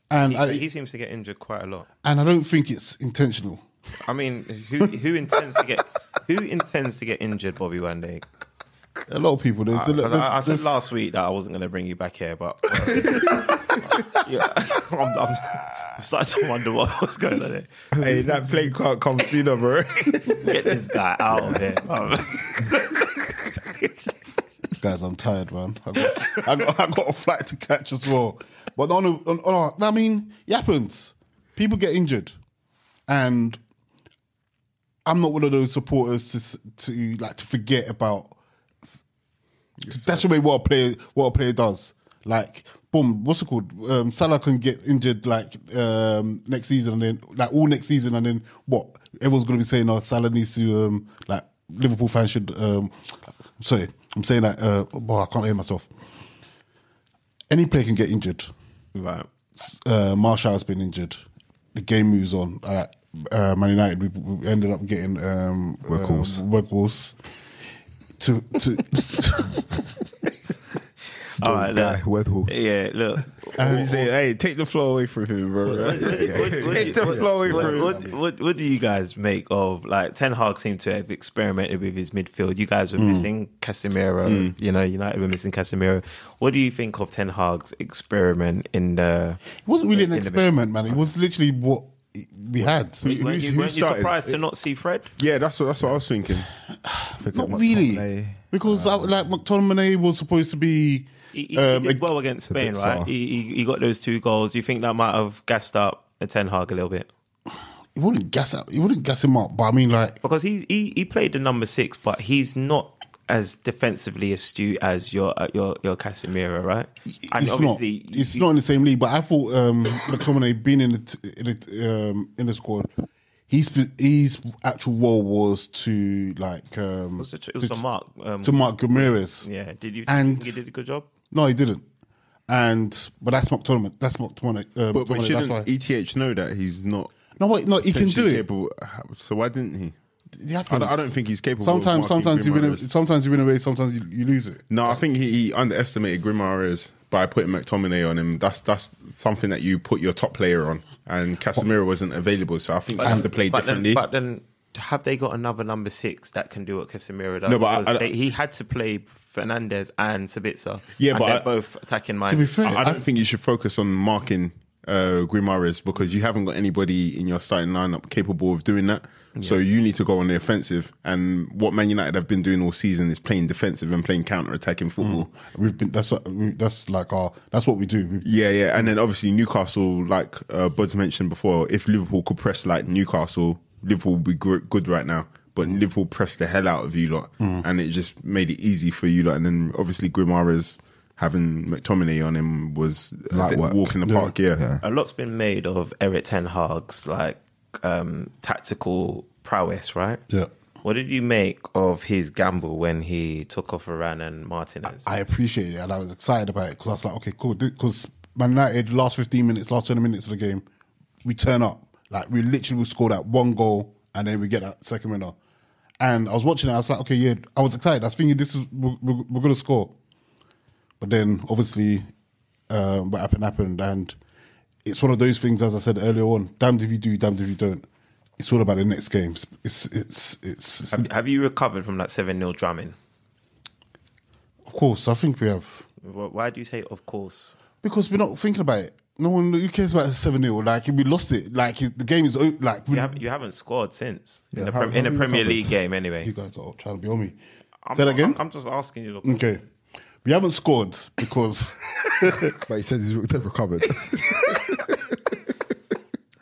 Speaker 4: and
Speaker 2: he seems to get injured quite a lot.
Speaker 4: And I don't think it's intentional.
Speaker 2: I mean, who intends to get injured, Bobby Wande?
Speaker 4: A lot of people.
Speaker 2: I said last week that I wasn't going to bring you back here, but yeah, I'm starting to wonder what's going on here.
Speaker 1: Hey, that plane can't come sooner, bro.
Speaker 2: Get this guy out of here.
Speaker 4: Guys, I'm tired, man. I got a flight to catch as well. But I mean, it happens. People get injured. And I'm not one of those supporters to forget about. That's the way what a player does. Like, boom, what's it called? Salah can get injured next season, and then all next season, and then what? Everyone's going to be saying, "Oh, Salah needs to Liverpool fans should." Sorry, I'm saying that. I can't hear myself. Any player can get injured.
Speaker 2: Right.
Speaker 4: Martial has been injured. The game moves on. Man United, we ended up getting Workhorse to
Speaker 2: All right, look.
Speaker 3: Workhorse.
Speaker 2: Yeah, look.
Speaker 1: And say, hey, take the floor away from him, bro. Take the floor away from him.
Speaker 2: What do you guys make of, like, Ten Hag seemed to have experimented with his midfield. You guys were missing Casemiro. You know, United were missing Casemiro. What do you think of Ten Hag's experiment in the...
Speaker 4: It wasn't really an experiment, man. It was literally what we had.
Speaker 2: Weren't you surprised to not see Fred?
Speaker 1: Yeah, that's what I was thinking.
Speaker 4: Not really. Because McTominay was supposed to be...
Speaker 2: He did well against Spain, right? He got those 2 goals. Do you think that might have gassed up Ten Hag a little bit?
Speaker 4: He wouldn't gas him up, but I mean, like,
Speaker 2: because he played the number 6, but he's not as defensively astute as your Casemiro, right? And
Speaker 4: it's not in the same league. But I thought McTominay being in the squad, his actual role was to
Speaker 2: to Mark
Speaker 4: Ramirez.
Speaker 2: Yeah, did you
Speaker 4: and
Speaker 2: think he did a good job?
Speaker 4: No, he didn't. But that's McTominay. That's McTominay.
Speaker 1: But shouldn't ETH know that he's not? No, he
Speaker 4: can do it.
Speaker 1: Capable. So why didn't he?
Speaker 4: I
Speaker 1: don't think he's capable.
Speaker 4: Sometimes you win a race, sometimes you lose it.
Speaker 1: No, I think he underestimated Grimares by putting McTominay on him. That's something that you put your top player on, and Casemiro wasn't available, so I think they have to play differently.
Speaker 2: But then, have they got another number 6 that can do what Casemiro does?
Speaker 1: No, but
Speaker 2: he had to play Fernandes and Sabitzer.
Speaker 1: Yeah,
Speaker 2: and
Speaker 1: but
Speaker 2: they're both attacking minds.
Speaker 4: To be fair,
Speaker 1: I don't think you should focus on marking Grimares because you haven't got anybody in your starting lineup capable of doing that. Yeah. So you need to go on the offensive, and what Man United have been doing all season is playing defensive and playing counter-attacking football.
Speaker 4: That's what we do.
Speaker 1: Yeah, and then obviously Newcastle, like Bud's mentioned before, if Liverpool could press like Newcastle, Liverpool would be good right now. But Liverpool pressed the hell out of you lot, and it just made it easy for you lot. And then obviously Grimares having McTominay on him was a walk in the park. Yeah,
Speaker 2: a lot's been made of Eric Ten Hag's tactical prowess, right?
Speaker 4: Yeah.
Speaker 2: What did you make of his gamble when he took off Varane and Martinez?
Speaker 4: I appreciate it, and I was excited about it because I was like, okay, cool. Because Man United, last 15 minutes, last 20 minutes of the game, we turn up. Like, we literally score that 1 goal, and then we get that second winner. And I was watching it, I was like, okay, yeah, I was excited. I was thinking we're going to score. But then, obviously, what happened, and it's one of those things, as I said earlier on, damned if you do, damned if you don't. It's all about the next games.
Speaker 2: Have you recovered from that 7-0 drumming?
Speaker 4: Of course, I think we have.
Speaker 2: Why do you say of course?
Speaker 4: Because we're not thinking about it. No one who cares about 7-0. Like, we lost it. Like, the game is like...
Speaker 2: You haven't scored since. In the Premier League game, anyway.
Speaker 4: You guys are trying to be on me. Say that again?
Speaker 2: I'm just asking you.
Speaker 4: Okay. We haven't scored because...
Speaker 3: But he said he's recovered.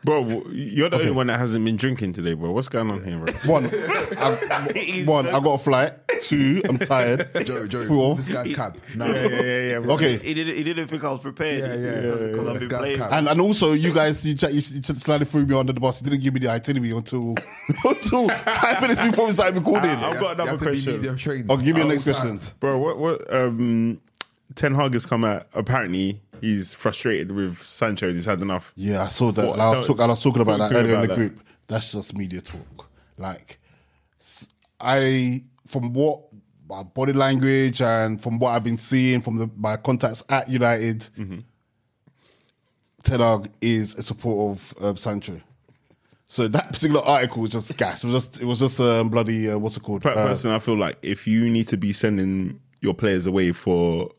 Speaker 1: Bro, you're the only one that hasn't been drinking today, bro. What's going on here, bro?
Speaker 4: One, I got a flight. 2, I'm tired.
Speaker 3: Joey,
Speaker 4: 4,
Speaker 3: this guy's cab. No.
Speaker 1: Yeah.
Speaker 4: Okay.
Speaker 2: He didn't think I was prepared. Because I've been playing.
Speaker 4: And also, you guys, you slided through me under the bus. You didn't give me the itinerary until 5 minutes before we started recording.
Speaker 1: I've got another question.
Speaker 4: I'll give you the next question.
Speaker 1: Bro, what Ten Hag has come out, apparently he's frustrated with Sancho. He's had enough.
Speaker 4: Yeah, I saw that. And I was talking about that earlier in the group. That's just media talk. Like, from what my body language and from what I've been seeing from my contacts at United, Ten Hag is a supporter of Sancho. So that particular article was just gas. It was just bloody what's it called?
Speaker 1: Personally, I feel like if you need to be sending your players away for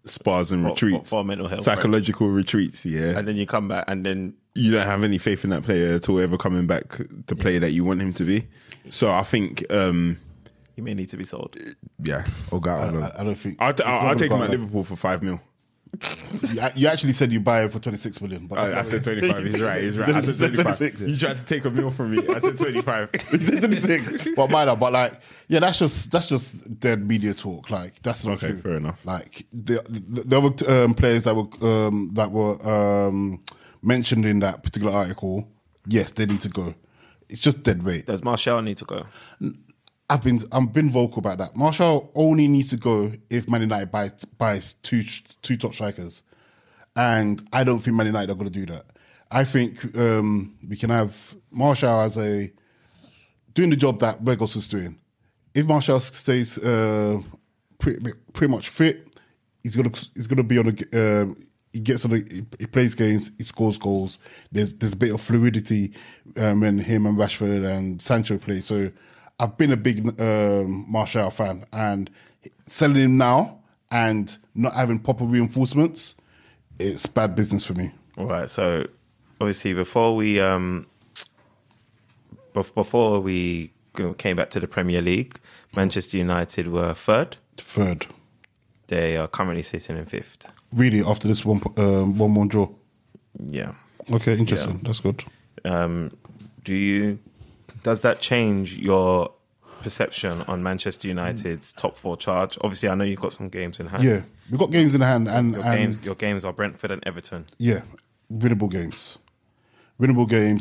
Speaker 1: spas and retreats,
Speaker 2: for mental health,
Speaker 1: psychological retreats,
Speaker 2: and then you come back and then
Speaker 1: you don't have any faith in that player at all ever coming back to play that you want him to be. So I think
Speaker 2: he may need to be sold.
Speaker 3: Yeah, or go out.
Speaker 4: I don't think
Speaker 1: I'll take him at Liverpool for 5 mil.
Speaker 4: You actually said you buy it for 26 million. But
Speaker 1: I said 25. He's right. I said 25. You tried to take a meal from me. I said 25.
Speaker 4: 26. But minor. But like, yeah, that's just dead media talk. Like, that's not
Speaker 1: Okay,
Speaker 4: true.
Speaker 1: fair enough.
Speaker 4: Like the other players that were mentioned in that particular article, yes, they need to go. It's just dead weight.
Speaker 2: Does Martial need to go?
Speaker 4: I've been vocal about that. Martial only needs to go if Man United buys two top strikers, and I don't think Man United are going to do that. I think we can have Martial as doing the job that Weghorst is doing. If Martial stays pretty much fit, he's gonna be on a. He gets on. He plays games. He scores goals. There's a bit of fluidity when him and Rashford and Sancho play. So I've been a big Martial fan, and selling him now and not having proper reinforcements, it's bad business for me.
Speaker 2: All right. So obviously, before we came back to the Premier League, Manchester United were third. They are currently sitting in fifth.
Speaker 4: Really, after this 1-1 draw.
Speaker 2: Yeah.
Speaker 4: Okay, interesting. Yeah. That's good.
Speaker 2: Does that change your perception on Manchester United's top four charge? Obviously, I know you've got some games in hand.
Speaker 4: Yeah, we've got games in hand, and
Speaker 2: your games are Brentford and Everton.
Speaker 4: Yeah, winnable games,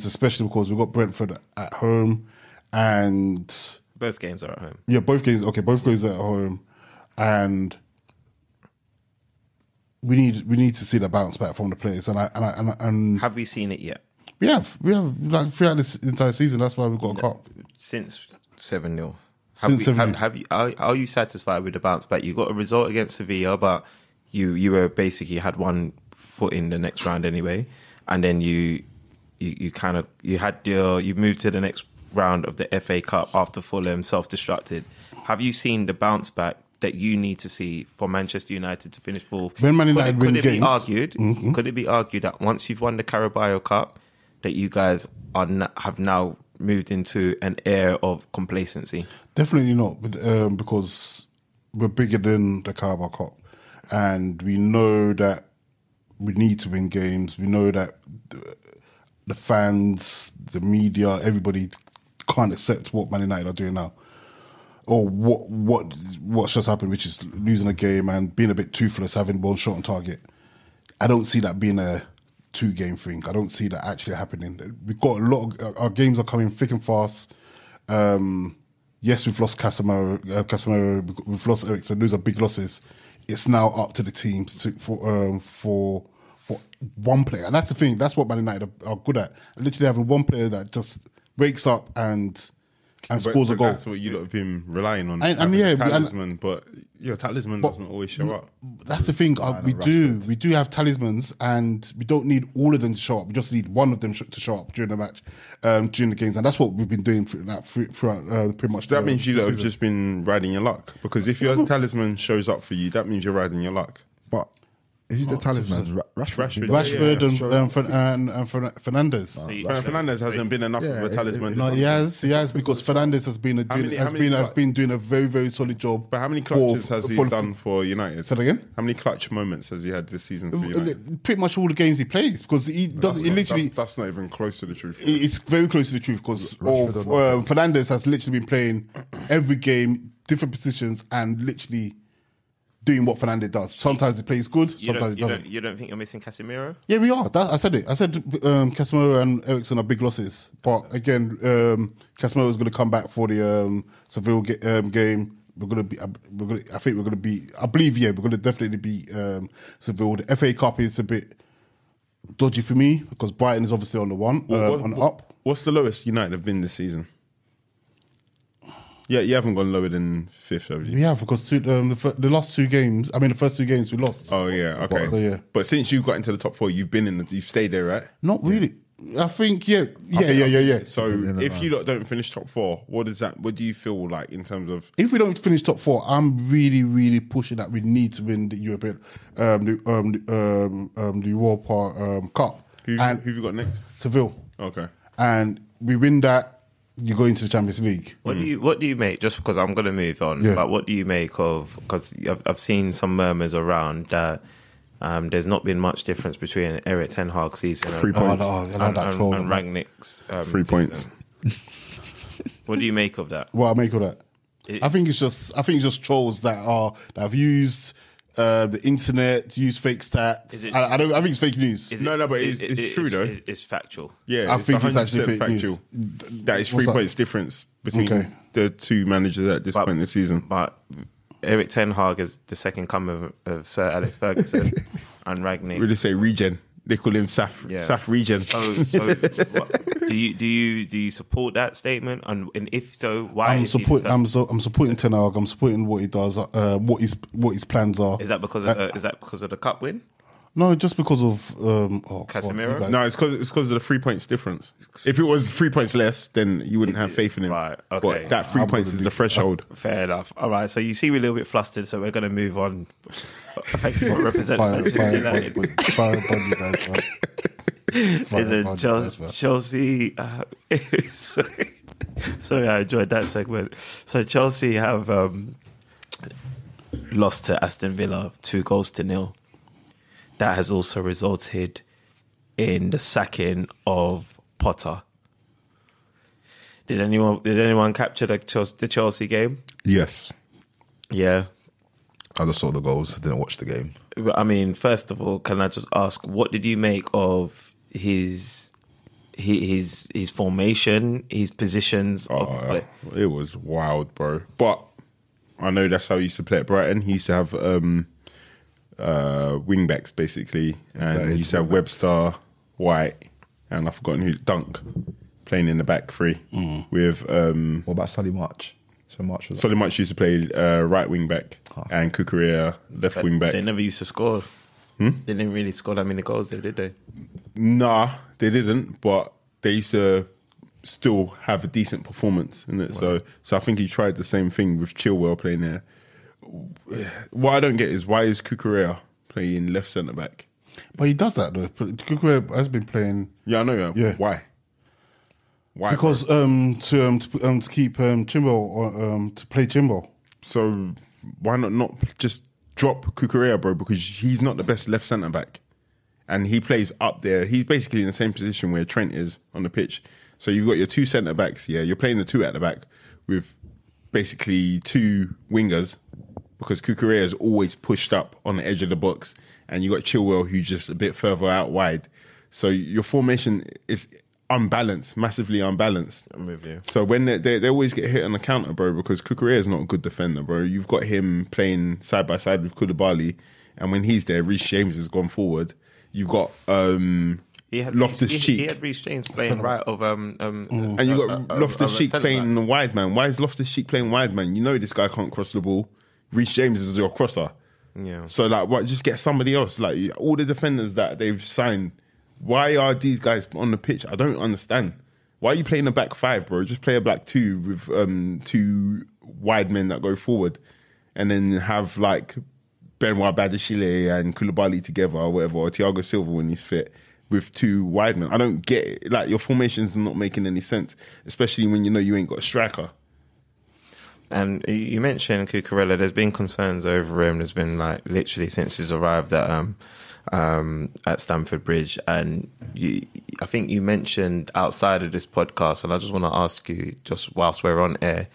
Speaker 4: especially because we've got Brentford at home, and
Speaker 2: both games are at home.
Speaker 4: Yeah, both games. Okay, both games are at home, and we need to see the bounce back from the players. And
Speaker 2: have we seen it yet?
Speaker 4: We have like throughout this entire season. That's why we've got a cup
Speaker 2: since 7-0. Are you satisfied with the bounce back? You got a result against Sevilla, but you were basically had one foot in the next round anyway, and then you moved to the next round of the FA Cup after Fulham self-destructed. Have you seen the bounce back that you need to see for Manchester United to finish fourth?
Speaker 4: When Man United win games,
Speaker 2: could it be argued that once you've won the Carabao Cup, that you guys have now moved into an era of complacency?
Speaker 4: Definitely not, because we're bigger than the Carabao Cup, and we know that we need to win games. We know that the fans, the media, everybody can't accept what Man United are doing now, or what's just happened, which is losing a game and being a bit toothless, having one shot on target. I don't see that being a 2-game thing. I don't see that actually happening. We've got a lot of our games are coming thick and fast. Yes, we've lost Casemiro, we've lost Eriksen. Those are big losses. It's now up to the teams for one player, and that's the thing. That's what Man United are good at. Literally having one player that just wakes up and scores a goal.
Speaker 1: That's what you lot have been relying on.
Speaker 4: And yeah,
Speaker 1: talisman, but your talisman doesn't always show up.
Speaker 4: That's the thing. We do have talismans, and we don't need all of them to show up. We just need one of them to show up during the match, during the games, and that's what we've been doing throughout pretty much.
Speaker 1: That means you lot have just been riding your luck, because if your talisman shows up for you, that means you're riding your luck.
Speaker 3: But if he's the talisman, Rashford
Speaker 4: and Fernandez.
Speaker 1: Fernandez hasn't been enough of a talisman.
Speaker 4: No, he has because Fernandez has been doing a very, very solid job.
Speaker 1: But how many clutches has he done for United?
Speaker 4: Say that again.
Speaker 1: How many clutch moments has he had this season for United?
Speaker 4: Pretty much all the games he plays, because he doesn't.
Speaker 1: That's not even close to the truth.
Speaker 4: It's very close to the truth, because Fernandez has literally been playing every game, different positions, and literally doing what Fernandez does. Sometimes he plays good, sometimes he doesn't.
Speaker 2: You don't think you're missing Casemiro?
Speaker 4: Yeah, we are. I said it. I said Casemiro and Eriksen are big losses. But again, Casemiro is going to come back for the Seville game. We're going to be. I think we're going to be. I believe. Yeah, we're going to definitely be Seville. The FA Cup is a bit dodgy for me, because Brighton is obviously on the on the up.
Speaker 1: What's the lowest United have been this season? Yeah, you haven't gone lower than fifth, have you?
Speaker 4: We have, because the last 2 games. I mean, the first 2 games we lost.
Speaker 1: Oh yeah, okay. But since you got into the top 4, you've stayed there, right?
Speaker 4: Not really. I think yeah.
Speaker 1: So if you lot don't finish top 4, what do you feel like in terms of?
Speaker 4: If we don't finish top 4, I'm really, really pushing that we need to win the European, the Europa Cup.
Speaker 1: Who've you got next?
Speaker 4: Seville.
Speaker 1: Okay.
Speaker 4: And we win that, you go into the Champions League.
Speaker 2: What do you make? Just because I'm going to move on, but what do you make of? Because I've seen some murmurs around that There's not been much difference between Eric Ten Hag's season
Speaker 1: 3 points.
Speaker 2: and Rangnick's
Speaker 1: 3 points.
Speaker 2: What do you make of that?
Speaker 4: What I make of that? I think it's just trolls that have used the internet to use fake stats. I think it's fake news.
Speaker 1: But it's true though.
Speaker 2: It's factual.
Speaker 1: Yeah,
Speaker 4: I think it's actually
Speaker 1: 100%
Speaker 4: fake
Speaker 1: factual.
Speaker 4: news.
Speaker 1: That is 3 points difference between the two managers at this point in the season.
Speaker 2: But Eric Ten Hag is the second coming of Sir Alex Ferguson and Rangnick.
Speaker 1: We just say regen. They call him Saf Regen.
Speaker 2: So do you support that statement? And if so, why?
Speaker 4: I'm supporting Ten Hag. I'm supporting what he does. What his plans are.
Speaker 2: Is that because of the cup win?
Speaker 4: No, just because of
Speaker 2: Casemiro.
Speaker 1: No, it's because of the 3 points difference. If it was 3 points less, then you wouldn't have faith in him.
Speaker 2: Right. Okay.
Speaker 1: But that 3 points is the threshold.
Speaker 2: Fair enough. All right. So you seem a little bit flustered. So we're going to move on. Thank you for representing Manchester United. Chelsea. Sorry, I enjoyed that segment. So Chelsea have lost to Aston Villa 2-0. That has also resulted in the sacking of Potter. Did anyone capture the Chelsea game?
Speaker 3: Yes.
Speaker 2: Yeah.
Speaker 3: I just saw the goals. I didn't watch the game.
Speaker 2: I mean, first of all, can I just ask, what did you make of his formation, his positions of play?
Speaker 1: It was wild, bro. But I know that's how he used to play at Brighton. He used to have wing backs basically, and he used to have Webster, White, and I've forgotten who, Dunk, playing in the back three with
Speaker 3: What about Solly March?
Speaker 1: Solly March used to play right wing back and Kukurea left wing back.
Speaker 2: They never used to score. They didn't really score that many goals there, did they?
Speaker 1: Nah, they didn't, but they used to still have a decent performance in it. Wow. So I think he tried the same thing with Chilwell playing there. What I don't get is, why is Kukurea playing left centre back?
Speaker 4: But he does that though. Kukurea has been playing.
Speaker 1: Yeah, I know. Yeah. Why?
Speaker 4: Because to keep Chimbo to play Chimbo.
Speaker 1: So why not just drop Kukurea, bro? Because he's not the best left centre back, and he plays up there. He's basically in the same position where Trent is on the pitch. So you've got your two centre backs. Yeah, you're playing the two at the back with basically two wingers, because Kukurea is always pushed up on the edge of the box, and you got Chilwell who's just a bit further out wide. So your formation is unbalanced, massively unbalanced.
Speaker 2: I'm with you.
Speaker 1: So when they always get hit on the counter, bro, because Kukurea is not a good defender, bro. You've got him playing side by side with Koulibaly, and when he's there, Reece James has gone forward. You've got Loftus-Cheek.
Speaker 2: He had Reece James playing right of
Speaker 1: and you got Loftus-Cheek playing the wide man. Why is Loftus-Cheek playing wide man? You know this guy can't cross the ball. Reece James is your crosser.
Speaker 2: Yeah.
Speaker 1: So like, what? Just get somebody else. Like all the defenders that they've signed. Why are these guys on the pitch? I don't understand. Why are you playing a back five, bro? Just play a back two with two wide men that go forward, and then have like Benoit Badiashile and Koulibaly together or whatever, or Thiago Silva when he's fit, with two wide men. I don't get it. Like, your formation's not making any sense, especially when you know you ain't got a striker.
Speaker 2: And you mentioned Cucurella. There's been concerns over him. There's been like literally since he's arrived at Stamford Bridge. And I think you mentioned outside of this podcast, and I just want to ask you, just whilst we're on air,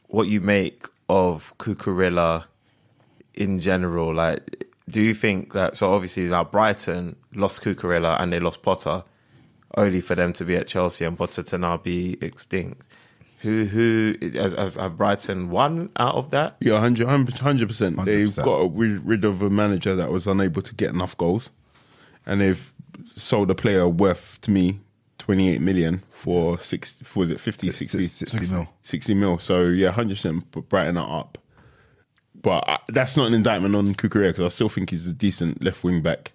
Speaker 2: what you make of Cucurella in general. Like, do you think that, so obviously now Brighton lost Cucurella and they lost Potter, only for them to be at Chelsea and Potter to now be extinct? Who have Brighton won out of that?
Speaker 1: Yeah, 100%. They've got rid of a manager that was unable to get enough goals, and sold a player worth, to me, 28 million for 60 mil. So yeah, 100% Brighton are up. But that's not an indictment on Cucurella, because I still think he's a decent left wing back.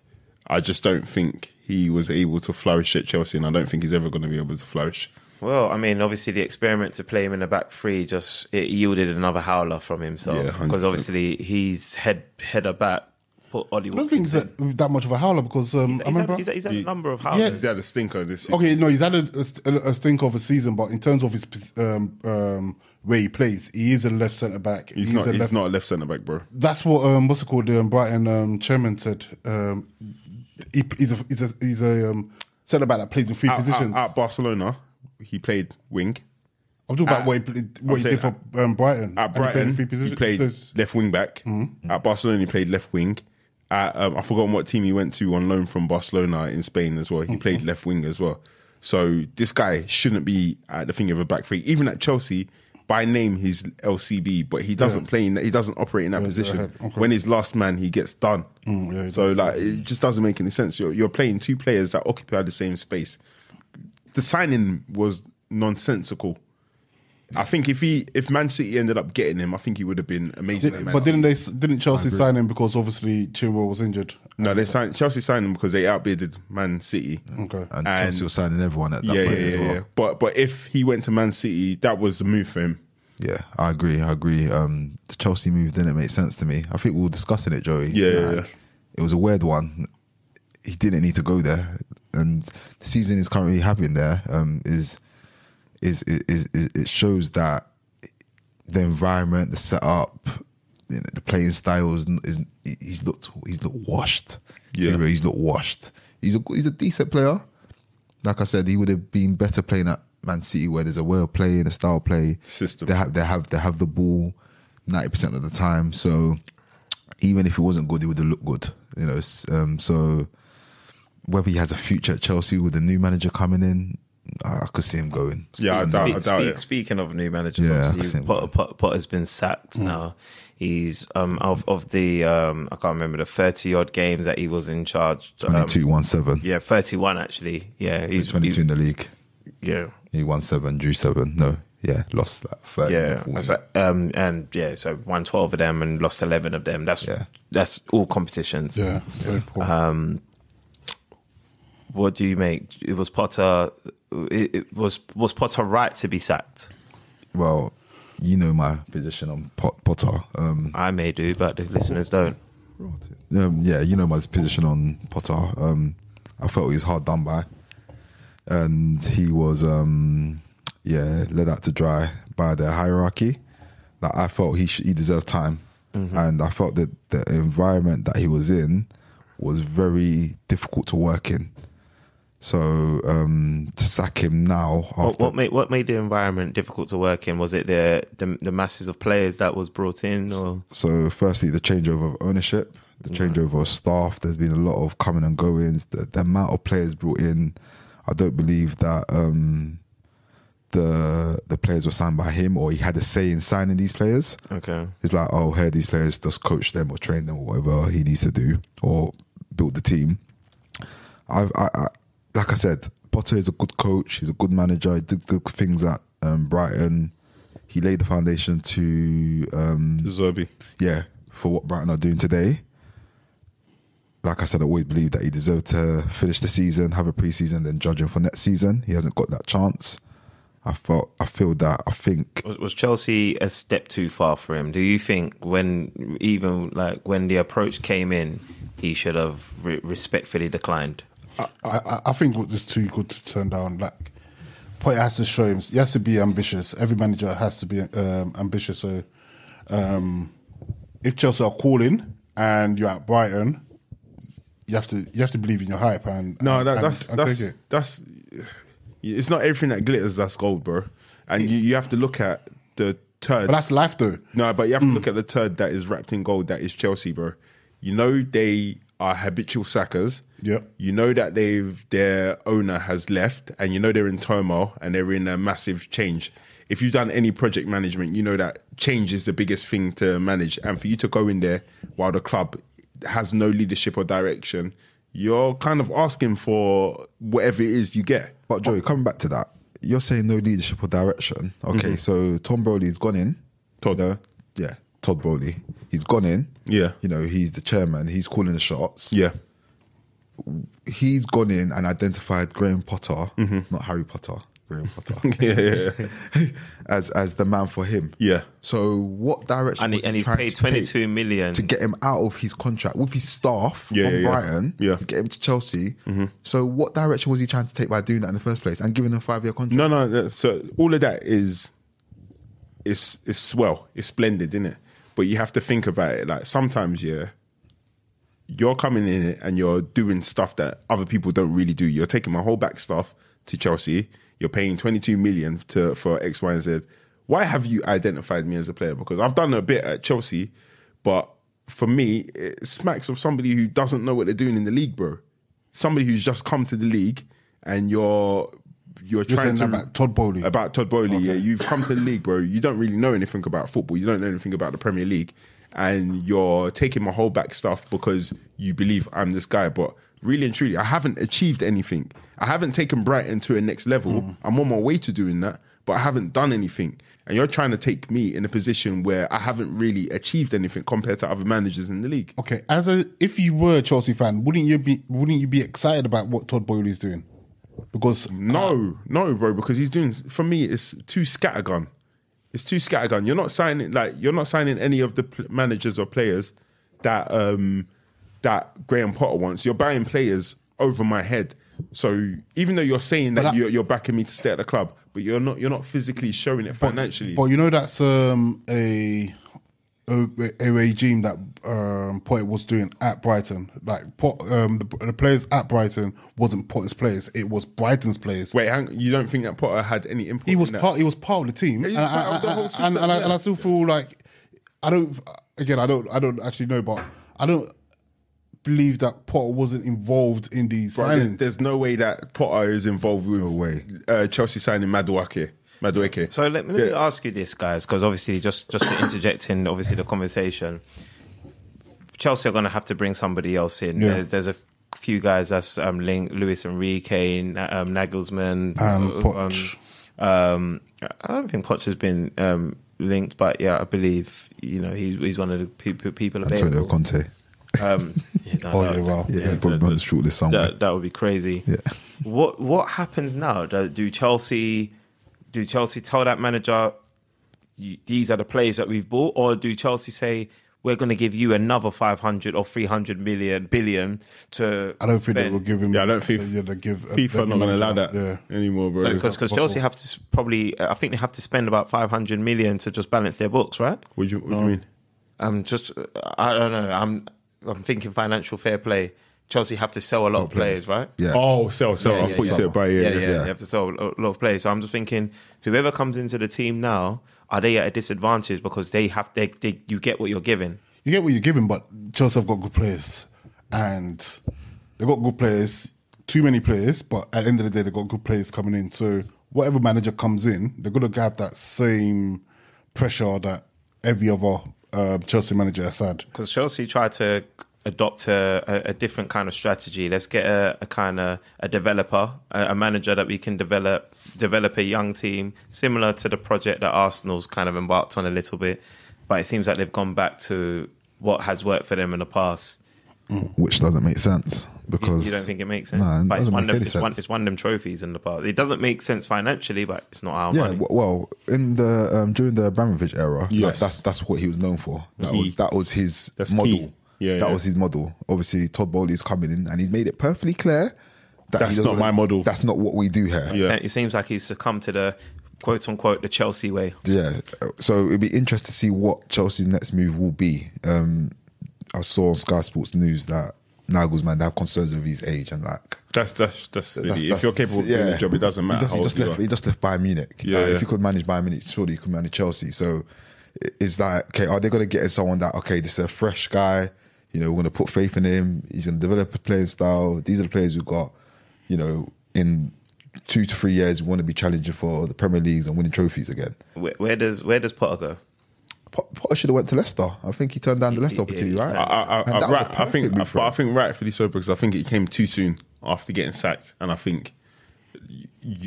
Speaker 1: I just don't think he was able to flourish at Chelsea, and I don't think he's ever going to be able to flourish.
Speaker 2: Well, I mean, obviously the experiment to play him in the back three it yielded another howler from himself, because obviously he's header back put Ollie
Speaker 4: I don't think
Speaker 2: Watkins
Speaker 4: he's that much of a howler because I remember.
Speaker 2: he's had a number of howlers.
Speaker 1: He's had a stinker this season.
Speaker 4: Okay, no, he's had a stink of a season, but in terms of his where he plays, he is a left centre back.
Speaker 1: He's not a left centre back, bro.
Speaker 4: That's what what's it called? The Brighton chairman said. He's a centre back that plays in three positions.
Speaker 1: At Barcelona, he played wing.
Speaker 4: I'm talking about what he did for Brighton.
Speaker 1: At Brighton, he played left wing back.
Speaker 4: Mm-hmm.
Speaker 1: At Barcelona, he played left wing. I forgot what team he went to on loan from Barcelona in Spain as well. He played left wing as well. So this guy shouldn't be at the thing of a back three. Even at Chelsea, by name he's LCB, but he doesn't play in. He doesn't operate in that position. Okay. When he's last man, he gets done. It just doesn't make any sense. You're playing two players that occupy the same space. The signing was nonsensical. I think if Man City ended up getting him, I think he would have been amazing.
Speaker 4: But didn't Chelsea sign him because obviously Chilwell was injured?
Speaker 1: No, Chelsea signed him because they outbidded Man City.
Speaker 4: Okay,
Speaker 3: and Chelsea was signing everyone at that point as well.
Speaker 1: Yeah. But if he went to Man City, that was the move for him.
Speaker 3: Yeah, I agree. The Chelsea move didn't make sense to me. I think we were discussing it, Joey.
Speaker 1: Yeah.
Speaker 3: It was a weird one. He didn't need to go there, and the season he's currently having there it shows that the environment, the setup, the playing styles he's looked washed.
Speaker 1: Yeah,
Speaker 3: he's looked washed. He's a decent player. Like I said, he would have been better playing at Man City, where there's a way of playing, a style of play
Speaker 1: system.
Speaker 3: They have the ball 90% of the time. So even if he wasn't good, he would have looked good. So whether he has a future at Chelsea with a new manager coming in, I could see him going.
Speaker 1: Yeah, I doubt it.
Speaker 2: Speaking of new managers, Potter's been sacked now. He's of the I can't remember the 30-odd games that he was in charge.
Speaker 3: 22 won 7.
Speaker 2: Yeah, 31 actually. Yeah,
Speaker 3: he's 22 in the league.
Speaker 2: Yeah,
Speaker 3: he won 7, drew 7. No, yeah, lost that 30.
Speaker 2: Yeah, so won 12 of them and lost 11 of them. That's all competitions.
Speaker 4: Yeah, very poor.
Speaker 2: What do you make? It was Potter. Was Potter right to be sacked?
Speaker 3: Well, you know my position on Potter.
Speaker 2: I may do, but the listeners don't.
Speaker 3: Yeah, you know my position on Potter. I felt he was hard done by, and he was led out to dry by the hierarchy. Like, I felt he deserved time, and I felt that the environment that he was in was very difficult to work in. So to sack him now,
Speaker 2: what made the environment difficult to work in? Was it the masses of players that was brought in, or? So
Speaker 3: firstly, the changeover of ownership, the changeover of staff. There's been a lot of coming and goings. The amount of players brought in, I don't believe that the players were signed by him, or he had a say in signing these players.
Speaker 2: Okay,
Speaker 3: it's like, oh, here these players, just coach them or train them or whatever he needs to do, or build the team. Like I said, Potter is a good coach. He's a good manager. He did good things at Brighton. He laid the foundation to
Speaker 1: Zerbi.
Speaker 3: Yeah, for what Brighton are doing today. Like I said, I always believed that he deserved to finish the season, have a pre-season, then judge him for next season. He hasn't got that chance. I think
Speaker 2: was Chelsea a step too far for him? Do you think when the approach came in, he should have respectfully declined?
Speaker 4: I think it was too good to turn down. Like, Potter has to show him. He has to be ambitious. Every manager has to be ambitious. So, if Chelsea are calling and you're at Brighton, you have to believe in your hype and
Speaker 1: that's it's not everything that glitters that's gold, bro. And you have to look at the turd.
Speaker 4: But that's life, though.
Speaker 1: No, but you have to look at the turd that is wrapped in gold. That is Chelsea, bro. You know they are habitual sackers.
Speaker 4: Yep.
Speaker 1: You know that their owner has left, and you know they're in turmoil and they're in a massive change. If you've done any project management, you know that change is the biggest thing to manage. And for you to go in there while the club has no leadership or direction, you're kind of asking for whatever it is you get.
Speaker 3: But Joey, coming back to that, you're saying no leadership or direction. Okay, so Tom Bowley's gone in.
Speaker 1: Todd.
Speaker 3: Todd Bowley. He's gone in.
Speaker 1: Yeah.
Speaker 3: You know, he's the chairman. He's calling the shots.
Speaker 1: Yeah.
Speaker 3: He's gone in and identified Graham Potter, not Harry Potter. Graham Potter. as the man for him.
Speaker 1: Yeah.
Speaker 3: So what direction
Speaker 2: And
Speaker 3: was he
Speaker 2: he's
Speaker 3: trying
Speaker 2: paid
Speaker 3: to take
Speaker 2: 22 million
Speaker 3: to get him out of his contract with his staff from Brighton to get him to Chelsea? So what direction was he trying to take by doing that in the first place and giving him a 5-year contract?
Speaker 1: No. So all of that is swell. It's splendid, isn't it? But you have to think about it. Like sometimes, you're coming in and you're doing stuff that other people don't really do. You're taking my whole back stuff to Chelsea. You're paying 22 million for X, Y, and Z. Why have you identified me as a player? Because I've done a bit at Chelsea, but for me, it smacks of somebody who doesn't know what they're doing in the league, bro. Somebody who's just come to the league and you're trying to
Speaker 4: about Todd Bowley.
Speaker 1: About Todd Bowley, yeah. You've come to the league, bro. You don't really know anything about football. You don't know anything about the Premier League. And you're taking my whole back stuff because you believe I'm this guy. But really and truly, I haven't achieved anything. I haven't taken Brighton to a next level. I'm on my way to doing that, but I haven't done anything. And you're trying to take me in a position where I haven't really achieved anything compared to other managers in the league.
Speaker 4: Okay, if you were a Chelsea fan, wouldn't you be excited about what Todd Bowley's doing? Because
Speaker 1: no, bro. Because he's doing, for me, it's too scattergun. It's too scattergun. You're not signing any of the managers or players that Graham Potter wants. You're buying players over my head. So even though you're saying that you're backing me to stay at the club, but you're not physically showing it financially.
Speaker 4: But you know that's a regime that Potter was doing at Brighton. Like the players at Brighton wasn't Potter's players; it was Brighton's players.
Speaker 1: Wait, you don't think that Potter had any input?
Speaker 4: He was
Speaker 1: in that?
Speaker 4: part. He was part of the team, and I still feel like I don't actually know, but I don't believe that Potter wasn't involved in these signings.
Speaker 1: There's no way that Potter is involved with Chelsea signing Madueke.
Speaker 2: So let me ask you this, guys, because obviously just to interject in obviously the conversation, Chelsea are going to have to bring somebody else in.
Speaker 4: Yeah.
Speaker 2: There's a few guys that's linked, Luis Enrique, Nagelsmann,
Speaker 4: Poch.
Speaker 2: I don't think Poch has been linked, but yeah, I believe he's one of the people available.
Speaker 3: Antonio Conte.
Speaker 4: Wow.
Speaker 3: Yeah, probably on the shortlist somewhere.
Speaker 2: That would be crazy.
Speaker 3: Yeah.
Speaker 2: What happens now? Do Chelsea tell that manager, these are the players that we've bought, or do Chelsea say, we're going to give you another 500 or 300 billion to
Speaker 4: I don't think they will give him.
Speaker 1: Yeah, I don't think FIFA are not going to allow that anymore, bro.
Speaker 2: Because Chelsea have to I think they have to spend about 500 million to just balance their books, right?
Speaker 1: What do you mean?
Speaker 2: I don't know. I'm thinking financial fair play. Chelsea have to sell a lot of players, right?
Speaker 3: Yeah.
Speaker 1: Oh, sell. I thought you said buy.
Speaker 2: Yeah. They have to sell a lot of players. So I'm just thinking, whoever comes into the team now, are they at a disadvantage because you get what you're given?
Speaker 4: You get what you're given, but Chelsea have got good players, and they've got good players. Too many players, but at the end of the day, they've got good players coming in. So whatever manager comes in, they're going to have that same pressure that every other Chelsea manager has had.
Speaker 2: Because Chelsea tried to adopt a different kind of strategy. Let's get a developer, a manager that we can develop a young team, similar to the project that Arsenal's kind of embarked on a little bit. But it seems like they've gone back to what has worked for them in the past.
Speaker 3: Which doesn't make sense because
Speaker 2: you don't think it makes sense?
Speaker 3: No,
Speaker 2: but
Speaker 3: doesn't make any sense.
Speaker 2: It's won them trophies in the past. It doesn't make sense financially, but it's not our money.
Speaker 3: Well, in the during the Abramovich era,
Speaker 1: yes.
Speaker 3: that's what he was known for. That was his model.
Speaker 1: Key. That
Speaker 3: was his model. Obviously, Todd Bowley's coming in and he's made it perfectly clear that
Speaker 1: that's not my model.
Speaker 3: That's not what we do here.
Speaker 1: Yeah.
Speaker 2: It seems like he's succumbed to the quote unquote the Chelsea way.
Speaker 3: Yeah. So it'd be interesting to see what Chelsea's next move will be. I saw on Sky Sports News that Nagelsmann, they have concerns of his age and like
Speaker 1: that's silly. If you're capable of doing the job, it doesn't matter.
Speaker 3: He just left Bayern Munich. If you could manage Bayern Munich, surely you could manage Chelsea. So is that okay? Are they going to get someone that this is a fresh guy? We're going to put faith in him. He's going to develop a playing style. These are the players we've got. In 2 to 3 years, we want to be challenging for the Premier Leagues and winning trophies again.
Speaker 2: Where does Potter go?
Speaker 3: Potter should have went to Leicester. I think he turned down the Leicester opportunity, right?
Speaker 1: I think rightfully so, because I think it came too soon after getting sacked, and I think,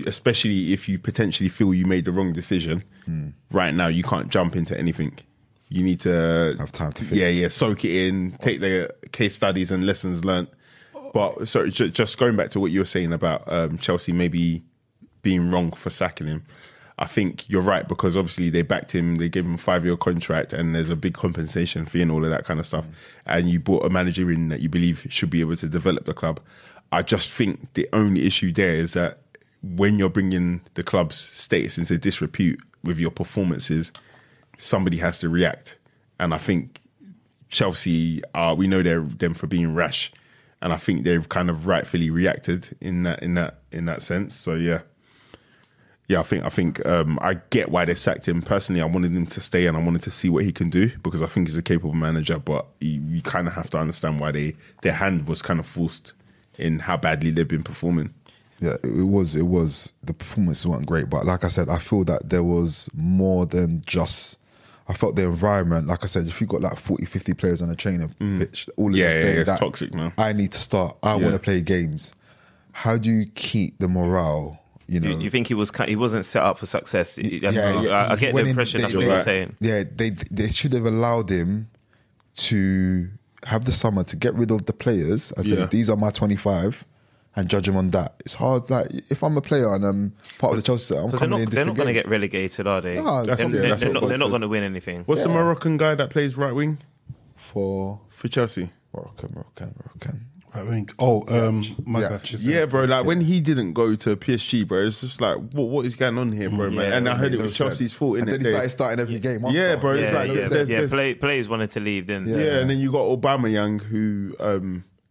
Speaker 1: especially if you potentially feel you made the wrong decision, right now you can't jump into anything. You need to
Speaker 3: have time to think.
Speaker 1: soak it in, take the case studies and lessons learned. But sorry, just going back to what you were saying about Chelsea maybe being wrong for sacking him. I think you're right, because obviously they backed him, they gave him a 5-year contract, and there's a big compensation fee and all of that kind of stuff. And you brought a manager in that you believe should be able to develop the club. I just think the only issue there is that when you're bringing the club's status into disrepute with your performances, somebody has to react. And I think Chelsea we know they're them for being rash, and I think they've kind of rightfully reacted in that sense. So yeah, I think I get why they sacked him. Personally, I wanted him to stay, and I wanted to see what he can do, because I think he's a capable manager. But you kind of have to understand why their hand was kind of forced in how badly they've been performing.
Speaker 3: Yeah, it was. The performances weren't great, but like I said, I feel that there was more than just. I felt the environment, like I said, if you've got like 40, 50 players on a training pitch, all of them saying
Speaker 1: it's
Speaker 3: that
Speaker 1: toxic, man.
Speaker 3: I need to start, I want to play games. How do you keep the morale? You know,
Speaker 2: you think he wasn't set up for success? I get the impression that's what you're saying.
Speaker 3: Yeah, they should have allowed him to have the summer to get rid of the players and say, these are my 25, and judge him on that. It's hard. Like, if I'm a player and I'm part of the Chelsea, I'm coming in.
Speaker 2: They're not going to get relegated, are they?
Speaker 3: No,
Speaker 2: they're not going to win anything.
Speaker 1: What's the Moroccan guy that plays right wing
Speaker 3: for
Speaker 1: Chelsea?
Speaker 3: Moroccan.
Speaker 4: I think. My God.
Speaker 1: Yeah, bro. Like when he didn't go to PSG, bro, it's just like, what is going on here, bro, man? And I heard it was Chelsea's fault,
Speaker 3: and
Speaker 1: innit?
Speaker 3: then he started every game.
Speaker 1: Yeah, bro. It's like,
Speaker 2: players wanted to leave, then.
Speaker 1: Yeah, and then you got Aubameyang, who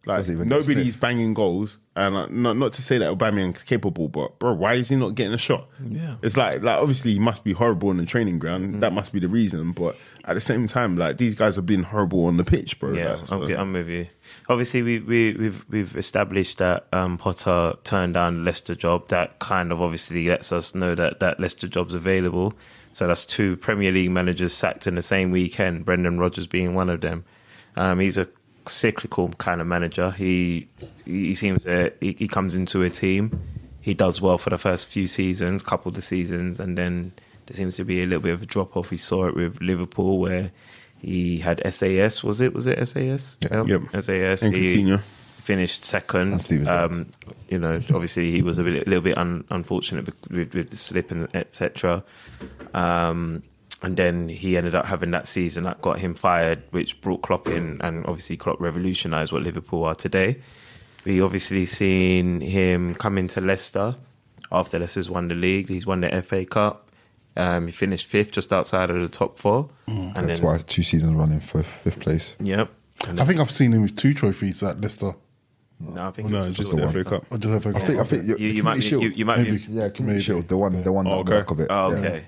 Speaker 1: nobody's banging goals, and not to say that Aubameyang's capable, but bro, why is he not getting a shot?
Speaker 2: Yeah,
Speaker 1: it's like obviously he must be horrible on the training ground. That must be the reason, but at the same time, like, these guys have been horrible on the pitch, bro.
Speaker 2: Yeah, I'm with you. Obviously, we've established that Potter turned down the Leicester job. That kind of obviously lets us know that Leicester job's available. So that's 2 Premier League managers sacked in the same weekend. Brendan Rodgers being one of them. He's a cyclical kind of manager. He seems that he comes into a team, he does well for the first few seasons, couple of the seasons, and then there seems to be a little bit of a drop off. We saw it with Liverpool, where he had SAS. Was it SAS?
Speaker 1: Yeah. Yep.
Speaker 2: SAS.
Speaker 1: And Coutinho
Speaker 2: Finished second. Obviously he was a little bit unfortunate with the slip and etc. And then he ended up having that season that got him fired, which brought Klopp in, and obviously Klopp revolutionised what Liverpool are today. We obviously seen him come into Leicester after Leicester's won the league. He's won the FA Cup. He finished 5th, just outside of the top 4.
Speaker 3: And then twice, 2 seasons running for 5th place.
Speaker 2: Yep.
Speaker 4: I think I've seen him with 2 trophies at Leicester.
Speaker 2: No, I think
Speaker 1: just the FA Cup.
Speaker 4: Or just FA Cup.
Speaker 3: I think
Speaker 2: you might be.
Speaker 3: Yeah, Community Shield, the one on the back of it.
Speaker 2: Oh, okay. Yeah.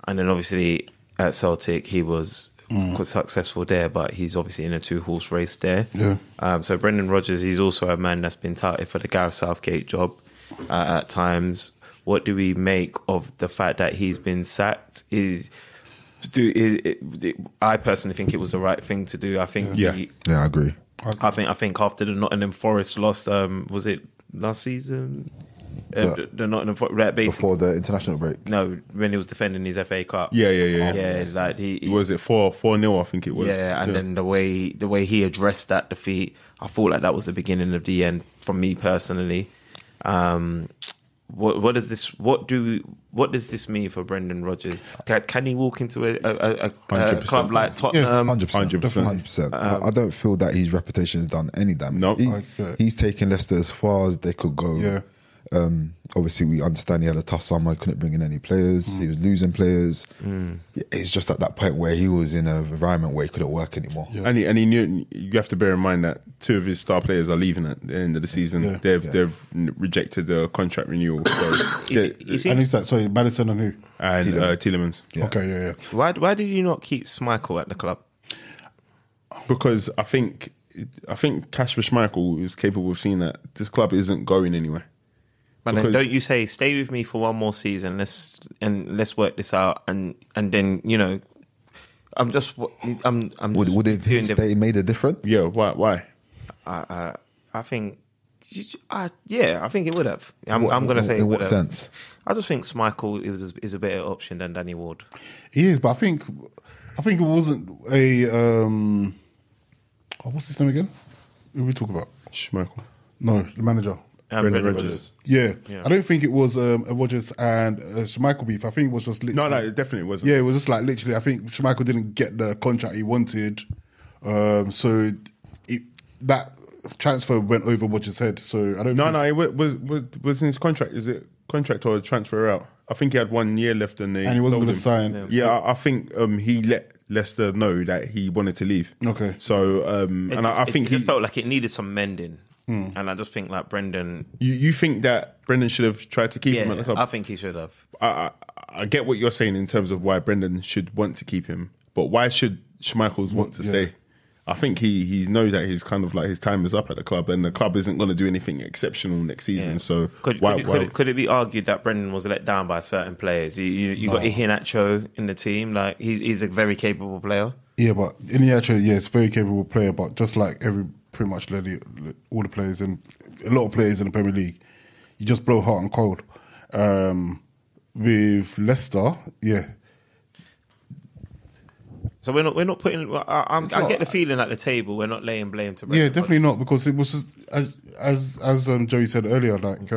Speaker 2: And then obviously at Celtic, he was quite successful there, but he's obviously in a 2-horse race there.
Speaker 4: Yeah.
Speaker 2: So Brendan Rodgers, he's also a man that's been touted for the Gareth Southgate job at times. What do we make of the fact that he's been sacked? I personally think it was the right thing to do. I think.
Speaker 3: Yeah, I agree.
Speaker 2: I think after the Nottingham Forest loss, was it last season? The Nottingham Forest
Speaker 3: before the international break.
Speaker 2: No, when he was defending his FA Cup.
Speaker 1: Yeah.
Speaker 2: Like he
Speaker 1: was it 4-0? I think it was.
Speaker 2: Yeah, and then the way he addressed that defeat, I thought like that was the beginning of the end for me personally. What does this mean for Brendan Rodgers? Can he walk into a club like Tottenham?
Speaker 3: 100%. I don't feel that his reputation has done any damage.
Speaker 1: No,
Speaker 3: he's taken Leicester as far as they could go.
Speaker 4: Yeah.
Speaker 3: Obviously, we understand he had a tough summer. He couldn't bring in any players. He was losing players. It's just at that point where he was in an environment where he couldn't work anymore.
Speaker 1: Yeah. And he knew. You have to bear in mind that 2 of his star players are leaving at the end of the season. Yeah. They've rejected the contract renewal. So
Speaker 4: and is that Maddison and who?
Speaker 1: And Tielemans.
Speaker 4: Yeah. Okay, yeah.
Speaker 2: Why did you not keep Schmeichel at the club?
Speaker 1: Because I think Kasper Schmeichel is capable of seeing that this club isn't going anywhere.
Speaker 2: But then don't you say, stay with me for one more season, let's work this out, and then would
Speaker 3: it have stay made a difference?
Speaker 1: Yeah, why?
Speaker 2: I think, I think it would have. I'm going to say
Speaker 3: in what sense?
Speaker 2: I just think Schmeichel is a better option than Danny Ward.
Speaker 4: He is, but I think it wasn't a what's his name again? Who are we talking about?
Speaker 1: Schmeichel.
Speaker 4: No, the manager.
Speaker 2: Brendan
Speaker 1: Rodgers.
Speaker 2: Rodgers.
Speaker 4: Yeah.
Speaker 2: Yeah.
Speaker 4: I don't think it was Rodgers and Schmeichel beef. I think it was just literally.
Speaker 1: No, it definitely wasn't.
Speaker 4: Yeah, it was just like literally. I think Schmeichel didn't get the contract he wanted, so that transfer went over Rodgers' head. So I don't.
Speaker 1: No, it was in his contract. Is it contract or transfer out? I think he had 1 year left, and
Speaker 4: and he wasn't going to
Speaker 1: sold him.
Speaker 4: sign.
Speaker 1: Yeah, I think he let Leicester know that he wanted to leave.
Speaker 4: Okay.
Speaker 1: So I think
Speaker 2: it just felt like it needed some mending. And I just think like Brendan.
Speaker 1: You think that Brendan should have tried to keep him at the club?
Speaker 2: I think he should have.
Speaker 1: I get what you're saying in terms of why Brendan should want to keep him, but why should Schmeichel want to stay? I think he knows that he's kind of like his time is up at the club, and the club isn't going to do anything exceptional next season.
Speaker 2: Yeah.
Speaker 1: So
Speaker 2: Could it be argued that Brendan was let down by certain players? You got Iheanacho in the team, like he's a very capable player.
Speaker 4: Yeah, but Iniesta, it's a very capable player, but just like pretty much all the players and a lot of players in the Premier League, you just blow hot and cold. With Leicester, yeah.
Speaker 2: So we're not putting. I get the feeling at the table we're not laying blame to Brendan.
Speaker 4: Yeah, definitely not, because it was just, as Joey said earlier, like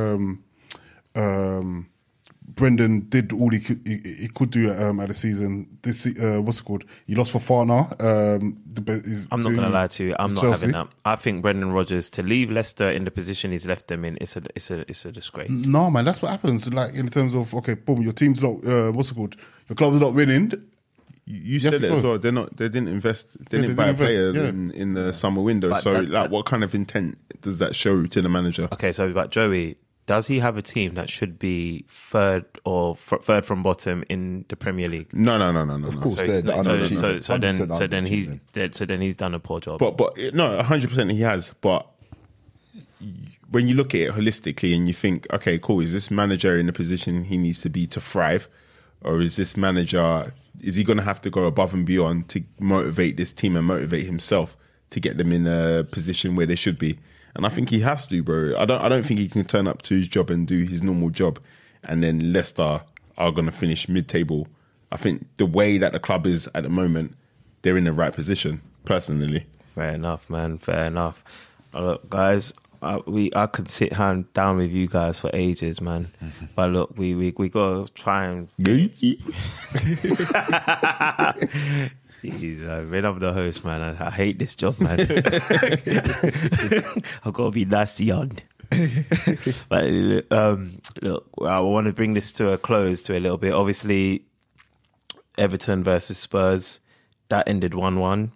Speaker 4: Brendan did all he could do at the season. What's it called? He lost for Fana.
Speaker 2: I'm not going to lie to you. I'm not
Speaker 4: Chelsea.
Speaker 2: having that. I think Brendan Rodgers to leave Leicester in the position he's left them in, it's a disgrace.
Speaker 4: No, man, that's what happens. Like in terms of boom, your team's not. What's it called? Your club's not winning.
Speaker 1: You said it as well. They didn't invest. They didn't buy a player in the summer window.
Speaker 2: But
Speaker 1: what kind of intent does that show to the manager?
Speaker 2: Okay, so about Joey, does he have a team that should be third from bottom in the Premier League?
Speaker 1: No.
Speaker 3: Of course, they're the underachievers.
Speaker 2: So then he's done a poor job.
Speaker 1: But no, 100% he has. But when you look at it holistically and you think, okay, cool, is this manager in the position he needs to be to thrive, or is this manager? Is he going to have to go above and beyond to motivate this team and motivate himself to get them in a position where they should be? And I think he has to, bro. I don't think he can turn up to his job and do his normal job, and then Leicester are going to finish mid-table. I think the way that the club is at the moment, they're in the right position, personally.
Speaker 2: Fair enough, man. Fair enough. Look, guys, I could sit down with you guys for ages, man. Mm-hmm. But look, we got to try and... Jeez, man, I'm the host, man. I hate this job, man. I've got to be nasty on. But look, I want to bring this to a close to a little bit. Obviously, Everton versus Spurs, that ended 1-1.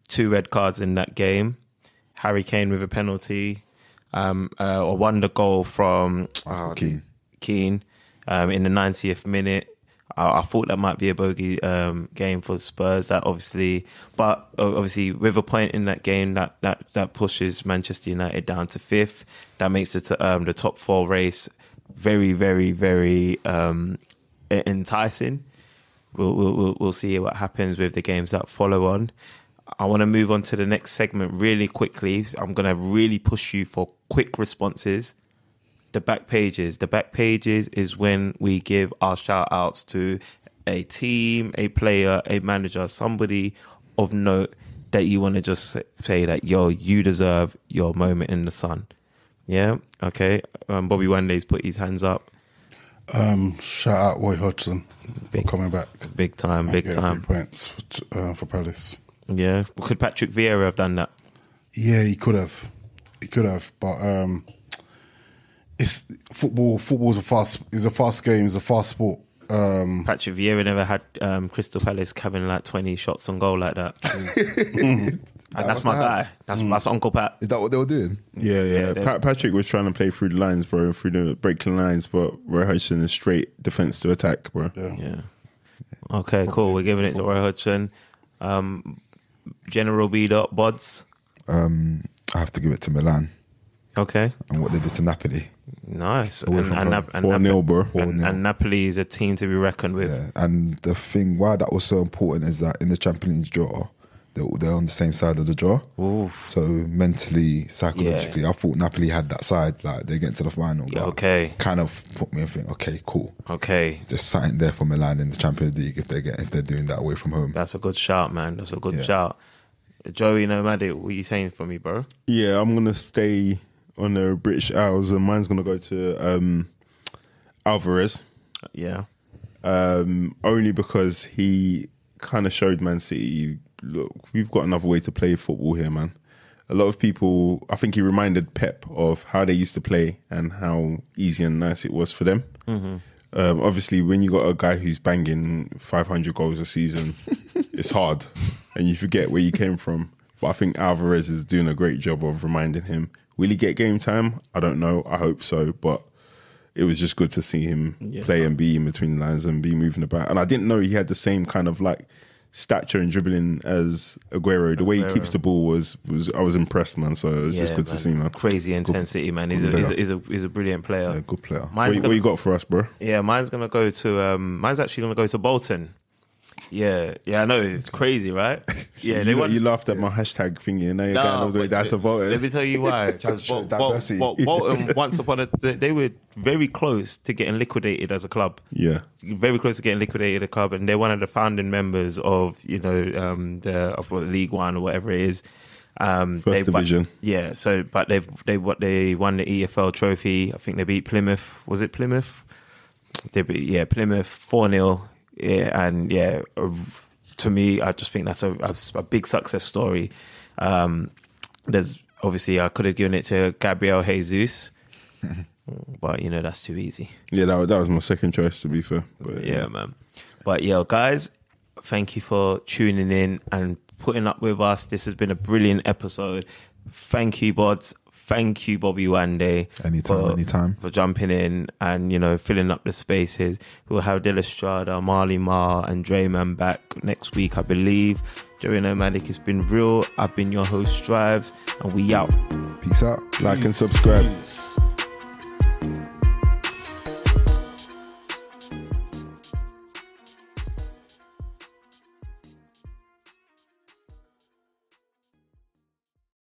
Speaker 2: 2 red cards in that game. Harry Kane with a penalty. A wonder goal from Keane in the 90th minute. I thought that might be a bogey game for Spurs. That obviously with a point in that game that pushes Manchester United down to 5th. That makes it the top 4 race very, very, very enticing. We'll see what happens with the games that follow on. I want to move on to the next segment really quickly. I'm going to really push you for quick responses. The back pages. The back pages is when we give our shout outs to a team, a player, a manager, somebody of note that you want to just say that, yo, you deserve your moment in the sun. Yeah? Okay. Bobby Wanday's put his hands up.
Speaker 4: Shout out Roy Hodgson for coming back.
Speaker 2: Big time.
Speaker 4: 3 points for Palace.
Speaker 2: Yeah. Could Patrick Vieira have done that?
Speaker 4: Yeah, he could have. But it's football. Football's a fast game. It's a fast sport.
Speaker 2: Patrick Vieira never had Crystal Palace having like 20 shots on goal like that. And that's my guy. That's Uncle Pat.
Speaker 3: Is that what they were doing?
Speaker 1: Yeah. Patrick was trying to play through the lines, bro, through the breaking lines, but Roy Hodgson is straight defense to attack, bro.
Speaker 2: Yeah. Okay, cool. We're giving it to Roy Hodgson. General B-Dot, Bods.
Speaker 3: I have to give it to Milan.
Speaker 2: Okay.
Speaker 3: And what they did to Napoli.
Speaker 2: Nice.
Speaker 3: Away from home.
Speaker 1: 4-0, bro.
Speaker 2: And Napoli is a team to be reckoned with.
Speaker 3: Yeah. And the thing why that was so important is that in the Champions League draw, they're on the same side of the draw.
Speaker 2: Oof.
Speaker 3: So mentally, psychologically, I thought Napoli had that side, like they get to the final.
Speaker 2: Yeah, okay.
Speaker 3: Kind of put me and think, okay, cool.
Speaker 2: Okay.
Speaker 3: There's something there for Milan in the Champions League if they're doing that away from home.
Speaker 2: That's a good shout, man. That's a good shout. Joey Nomadic, what are you saying for me, bro?
Speaker 1: Yeah, I'm gonna stay on the British Isles, and mine's gonna go to Alvarez.
Speaker 2: Yeah.
Speaker 1: Only because he kind of showed Man City, look, we've got another way to play football here, man. A lot of people, I think he reminded Pep of how they used to play and how easy and nice it was for them. Obviously, when you got a guy who's banging 500 goals a season, it's hard, and you forget where you came from. But I think Alvarez is doing a great job of reminding him. Will he get game time? I don't know. I hope so, but it was just good to see him play and be in between the lines and be moving about. And I didn't know he had the same kind of like stature and dribbling as Aguero. The way he keeps the ball was I was impressed, man. So it was just good to see, man.
Speaker 2: Crazy intensity, man. He's a brilliant player.
Speaker 3: Yeah, good player.
Speaker 1: What you got for us, bro?
Speaker 2: Yeah, mine's gonna go to mine's actually gonna go to Bolton. Yeah, I know, it's crazy, right? Yeah,
Speaker 1: you laughed at my hashtag thingy, and now you're going all the way down to Bolton.
Speaker 2: Let me tell you why. Bolton, once upon they were very close to getting liquidated as a club.
Speaker 1: Yeah,
Speaker 2: very close to getting liquidated as a club, and they're one of the founding members of the League One or whatever it is.
Speaker 1: First division.
Speaker 2: Yeah. So, but they won the EFL trophy. I think they beat Plymouth. Was it Plymouth? They beat Plymouth 4-0. Yeah, and to me, I just think that's a big success story. There's obviously I could have given it to Gabriel Jesus, but that's too easy.
Speaker 1: Yeah, that was my second choice, to be fair. But,
Speaker 2: yeah, man. But guys, thank you for tuning in and putting up with us. This has been a brilliant episode. Thank you, Bods. Thank you, Bobby Wande.
Speaker 3: Anytime.
Speaker 2: For jumping in and, filling up the spaces. We'll have De La Strada, Marley Marr and Drayman back next week, I believe. Joey Nomadic, it's been real. I've been your host, Strives, and we out.
Speaker 3: Peace out.
Speaker 1: Like and subscribe.